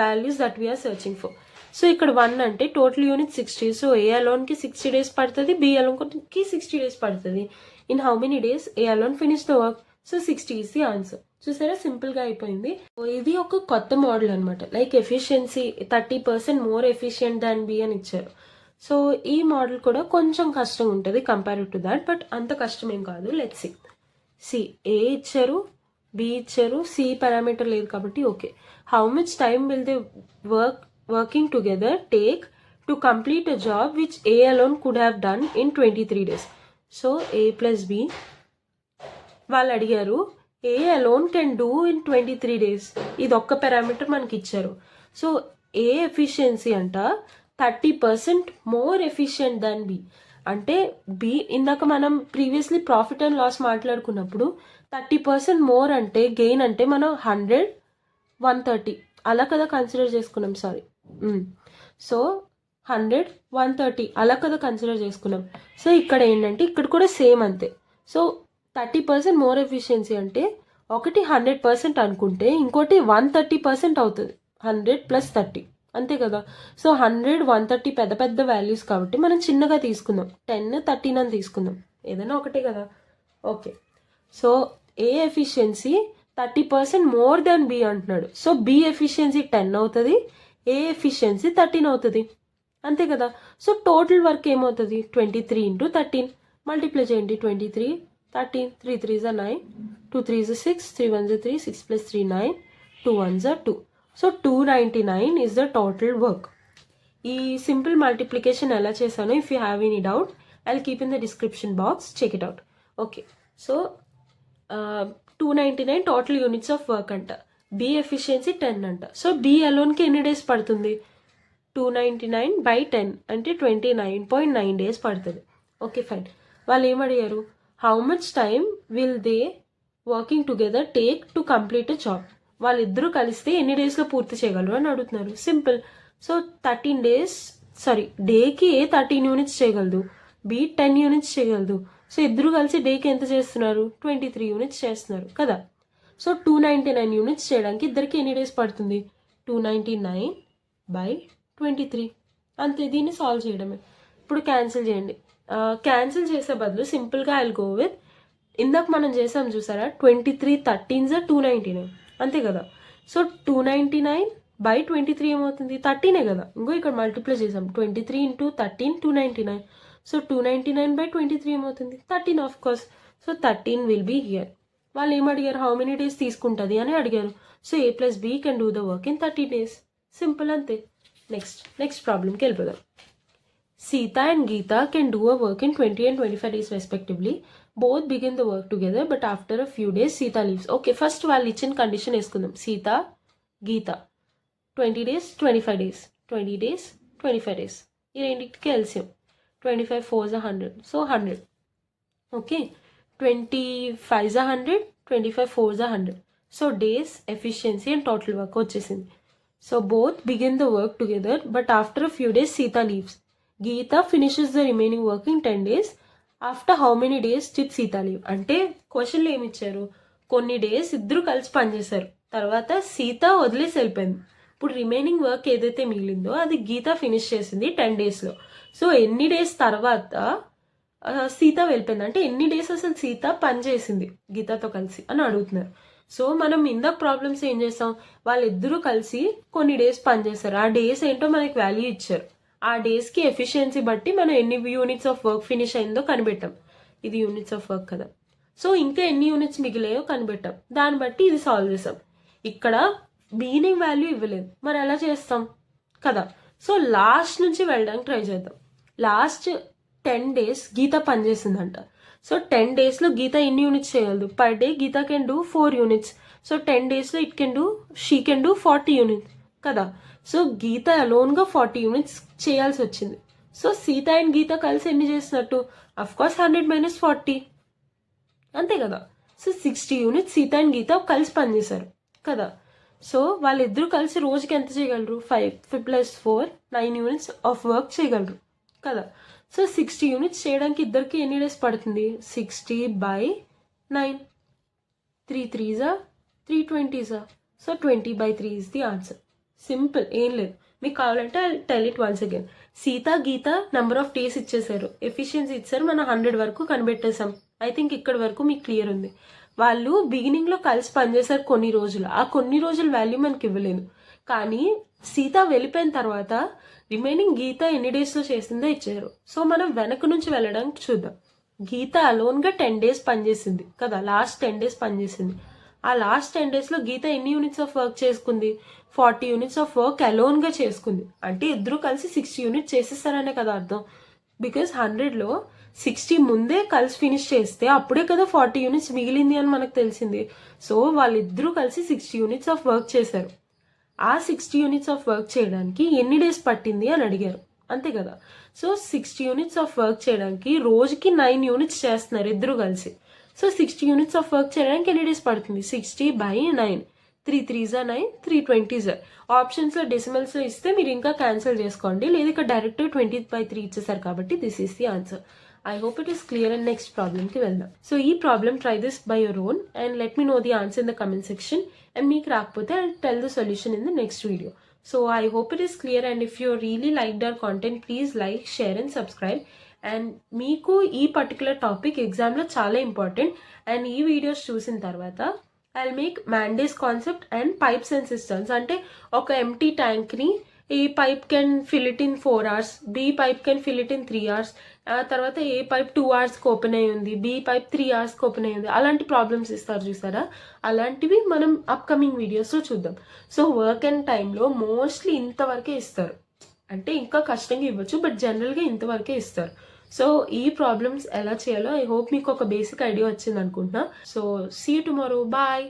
values that we are searching for. So ఇక్కడ 1 అంటే టోటల్ యూనిట్ 60. సో ఏ అలోన్కి 60 days పడుతుంది, బి అలోన్కి 60 days పడుతుంది. In how many days A alone finish the work. So 60 is the answer. చూసారా, సింపుల్గా అయిపోయింది. ఇది ఒక కొత్త మోడల్ అనమాట. Like efficiency 30% more efficient than B అని ఇచ్చారు. సో ఈ మోడల్ కూడా కొంచెం కష్టంగా ఉంటుంది కంపేర్ టు దాట్, బట్ అంత కష్టం ఏం కాదు. లెట్స్ సి ఏ ఇచ్చారు, బి ఇచ్చారు, సి పారామీటర్ లేదు కాబట్టి okay. How much time will they working together take to complete a job which A alone could have done in 23 days. So A plus B వాళ్ళు అడిగారు A alone can do in 23 days. ఇది ఒక్క parameter మనకి ఇచ్చారు. So ఏ efficiency అంట 30% more efficient than B. అంటే B ఇందాక మనం ప్రీవియస్లీ ప్రాఫిట్ అండ్ లాస్ మాట్లాడుకున్నప్పుడు 30% మోర్ అంటే గెయిన్ అంటే మనం 100 130 అలా కదా కన్సిడర్ చేసుకున్నాం. సారీ, సో 100 130 అలా కదా కన్సిడర్ చేసుకున్నాం. సో ఇక్కడ ఏంటంటే ఇక్కడ కూడా సేమ్ అంతే. సో 30% మోర్ ఎఫిషియన్సీ అంటే ఒకటి 100% అనుకుంటే ఇంకోటి 130% అవుతుంది. 100 + 30 అంతే కదా. సో 100 130 పెద్ద పెద్ద వాల్యూస్ కాబట్టి మనం చిన్నగా తీసుకుందాం, 10 13 అని తీసుకుందాం, ఏదైనా ఒకటే కదా. ఓకే, సో ఏ ఎఫిషియన్సీ 30% మోర్ దాన్ బి అంటున్నాడు. సో బి ఎఫిషియన్సీ 10 అవుతుంది, ఏ ఎఫిషియన్సీ 13 అవుతుంది, అంతే కదా. సో టోటల్ వర్క్ ఏమవుతుంది, 23 × 13 మల్టిప్లై చేయండి. 23 13 3 3s are 9 2 3s are 6 3 1s are 3 6 + 3 9 2 1s are 2. సో 299 is the total work. ఈ సింపుల్ మల్టిప్లికేషన్ ఎలా చేశానో if you have any doubt I will keep in the description box, check it out. Okay, so 299 total units of work అంట, B efficiency 10 అంట. So B అలోన్కి ఎన్ని days పడుతుంది, 299/10 అంటే 29.9 days పడుతుంది. Okay fine. వాళ్ళు ఏమడిగారు, how much time will they working together take to complete a job. వాళ్ళిద్దరూ కలిస్తే ఎన్ని డేస్లో పూర్తి చేయగలరు అని అడుగుతున్నారు. సింపుల్. సో 13 డేస్, సారీ డేకి ఏ 13 యూనిట్స్ చేయగలదు, బి 10 యూనిట్స్ చేయగలదు. సో ఇద్దరు కలిసి డేకి ఎంత చేస్తున్నారు, 23 యూనిట్స్ చేస్తున్నారు కదా. సో 299 యూనిట్స్ చేయడానికి ఇద్దరికి ఎన్ని డేస్ పడుతుంది, 299/23 అంతే. దీన్ని సాల్వ్ చేయడమే. ఇప్పుడు క్యాన్సిల్ చేయండి. క్యాన్సిల్ చేసే బదులు సింపుల్గా ఐ విల్ గో విత్ ఇందాక మనం చేసాం చూసారా, 23 13s are 299 అంతే కదా. సో 299/23 ఏమవుతుంది, 13 కదా. ఇంకో ఇక్కడ మల్టిప్లై చేసాం, 23 × 13 299. సో 299/23 ఏమవుతుంది, 13 of course. So 13 will be here. వాళ్ళు ఏం అడిగారు, హౌ మెనీ డేస్ తీసుకుంటుంది అని అడిగారు. So A + B can do the work in 30 days. Simple అంతే. నెక్స్ట్ ప్రాబ్లంకి వెళ్ళిపోదాం. Sita and Geeta can do a work in 20 and 25 days respectively. Both begin the work together, but after a few days Sita leaves. Okay, first వాళ్ళు ఇచ్చిన condition వేసుకుందాం. Sita, Geeta 20 days 25 days 20 days 25 days ఈ రెండింటికి LCM 25 4s are 100. So 100. Okay, 25s are 100 25 4s are 100. So days, efficiency and total work వచ్చేసింది. So both begin the work together, but after a few days Sita leaves. Geeta finishes the remaining work in 10 days. After how many days did Sita leave? అంటే క్వశ్చన్లో ఏమి ఇచ్చారు, కొన్ని days ఇద్దరు కలిసి పనిచేశారు, తర్వాత సీత వదిలేసి వెళ్ళిపోయింది. ఇప్పుడు రిమైనింగ్ వర్క్ ఏదైతే మిగిలిందో అది గీత ఫినిష్ చేసింది 10 daysలో. సో ఎన్ని డేస్ తర్వాత సీత వెళ్ళిపోయింది అంటే ఎన్ని డేస్ అసలు సీత పని చేసింది గీతతో కలిసి అని అడుగుతున్నారు. సో మనం ఇందాక ప్రాబ్లమ్స్ ఏం చేస్తాం, వాళ్ళిద్దరూ కలిసి కొన్ని డేస్ పనిచేస్తారు, ఆ డేస్ ఏంటో మనకి వాల్యూ ఇచ్చారు, ఆ డేస్కి ఎఫిషియన్సీ బట్టి మనం ఎన్ని యూనిట్స్ ఆఫ్ వర్క్ ఫినిష్ అయిందో కనిపెట్టాం. ఇది యూనిట్స్ ఆఫ్ వర్క్ కదా. సో ఇంకా ఎన్ని యూనిట్స్ మిగిలాయో కనిపెట్టాం, దాన్ని బట్టి ఇది సాల్వ్ చేసాం. ఇక్కడ బిగినింగ్ వాల్యూ ఇవ్వలేదు, మరి ఎలా చేస్తాం కదా. సో లాస్ట్ నుంచి వెళ్ళడానికి ట్రై చేద్దాం. లాస్ట్ 10 days గీత పనిచేసిందంట. సో 10 daysలో గీత ఎన్ని యూనిట్స్ చేయగలదు, per day Geeta can do 4 units. So 10 daysలో షీ కెన్ డూ 40 units కదా. సో గీత అలోన్గా 40 units చేయాల్సి వచ్చింది. సో సీత అండ్ గీత కలిసి ఎన్ని చేసినట్టు, అఫ్ కోర్స్ 100 - 40 అంతే కదా. సో 60 units సీత అండ్ గీత కలిసి పనిచేశారు కదా. సో వాళ్ళిద్దరూ కలిసి రోజుకి ఎంత చేయగలరు, 5 + 4 9 units ఆఫ్ వర్క్ చేయగలరు కదా. సో 60 units చేయడానికి ఇద్దరికి ఎన్ని డేస్ పడుతుంది, 60/9 3 3s are 320s are. So 20/3 is the answer. Simple, ఏం లేదు. మీకు కావాలంటే tell it once again. Sita Geeta number of days ఇచ్చేసారు, ఎఫిషియన్సీ ఇచ్చారు, మనం 100 వరకు కనిపెట్టేసాం. ఐ థింక్ ఇక్కడ వరకు మీకు క్లియర్ ఉంది. వాళ్ళు బిగినింగ్లో కలిసి పనిచేశారు కొన్ని రోజులు, ఆ కొన్ని రోజుల వాల్యూ మనకి ఇవ్వలేదు. కానీ సీత వెళ్ళిపోయిన తర్వాత రిమైనింగ్ గీత ఎన్ని డేస్లో చేసిందో ఇచ్చారు. సో మనం వెనక నుంచి వెళ్ళడానికి చూద్దాం. గీత అలోన్గా 10 days పనిచేసింది కదా, లాస్ట్ 10 days పనిచేసింది. ఆ లాస్ట్ 10 daysలో గీత ఎన్ని యూనిట్స్ ఆఫ్ వర్క్ చేసుకుంది, 40 units ఆఫ్ వర్క్ అలోన్గా చేసుకుంది. అంటే ఇద్దరు కలిసి 60 units చేసేస్తారనే కదా అర్థం. బికాస్ 100లో 60 ముందే కలిసి ఫినిష్ చేస్తే అప్పుడే కదా 40 units మిగిలింది అని మనకు తెలిసింది. సో వాళ్ళిద్దరూ కలిసి 60 units ఆఫ్ వర్క్ చేశారు. ఆ 60 యూనిట్స్ ఆఫ్ వర్క్ చేయడానికి ఎన్ని డేస్ పట్టింది అని అడిగారు, అంతే కదా. సో 60 యూనిట్స్ ఆఫ్ వర్క్ చేయడానికి రోజుకి 9 యూనిట్స్ చేస్తున్నారు ఇద్దరు కలిసి. సో 60 యూనిట్స్ ఆఫ్ వర్క్ చేయడానికి ఎన్ని డేస్ పడుతుంది? 60/9, 3 3s 9, 3 20s. ఆప్షన్స్లో డెసిమల్స్లో ఇస్తే మీరు ఇంకా క్యాన్సిల్ చేసుకోండి, లేదు ఇక్కడ డైరెక్ట్ 20/3 ఇచ్చేసారు కాబట్టి this is the answer. I hope it is clear and next problem ki veldam. So ee problem try this by your own and let me know the answer in the comment section, and meeku raakapothe I'll tell the solution in the next video. So I hope it is clear, and if you really liked our content, please like, share and subscribe. And meeku ee particular topic exam lo chaala important, and ee videos chusin tarvata I'll make Mandays concept and pipes and cisterns. Ante oka empty tank ni A pipe can fill it in 4 hours, B pipe can fill it in 3 hours, ఆ తర్వాత ఏ pipe 2 hours open అయ్యి ఉంది, B pipe 3 hours open అయ్యి ఉంది, అలాంటి problems ఇస్తారు చూసారా, అలాంటివి మనం అప్కమింగ్ వీడియోస్లో చూద్దాం. సో వర్క్ అండ్ టైంలో మోస్ట్లీ ఇంతవరకే ఇస్తారు, అంటే ఇంకా కష్టంగా ఇవ్వచ్చు, బట్ జనరల్గా ఇంతవరకే ఇస్తారు. సో ఈ ప్రాబ్లమ్స్ ఎలా చేయాలో ఐ హోప్ మీకు ఒక బేసిక్ ఐడియా వచ్చింది అనుకుంటున్నా. So see you tomorrow, bye.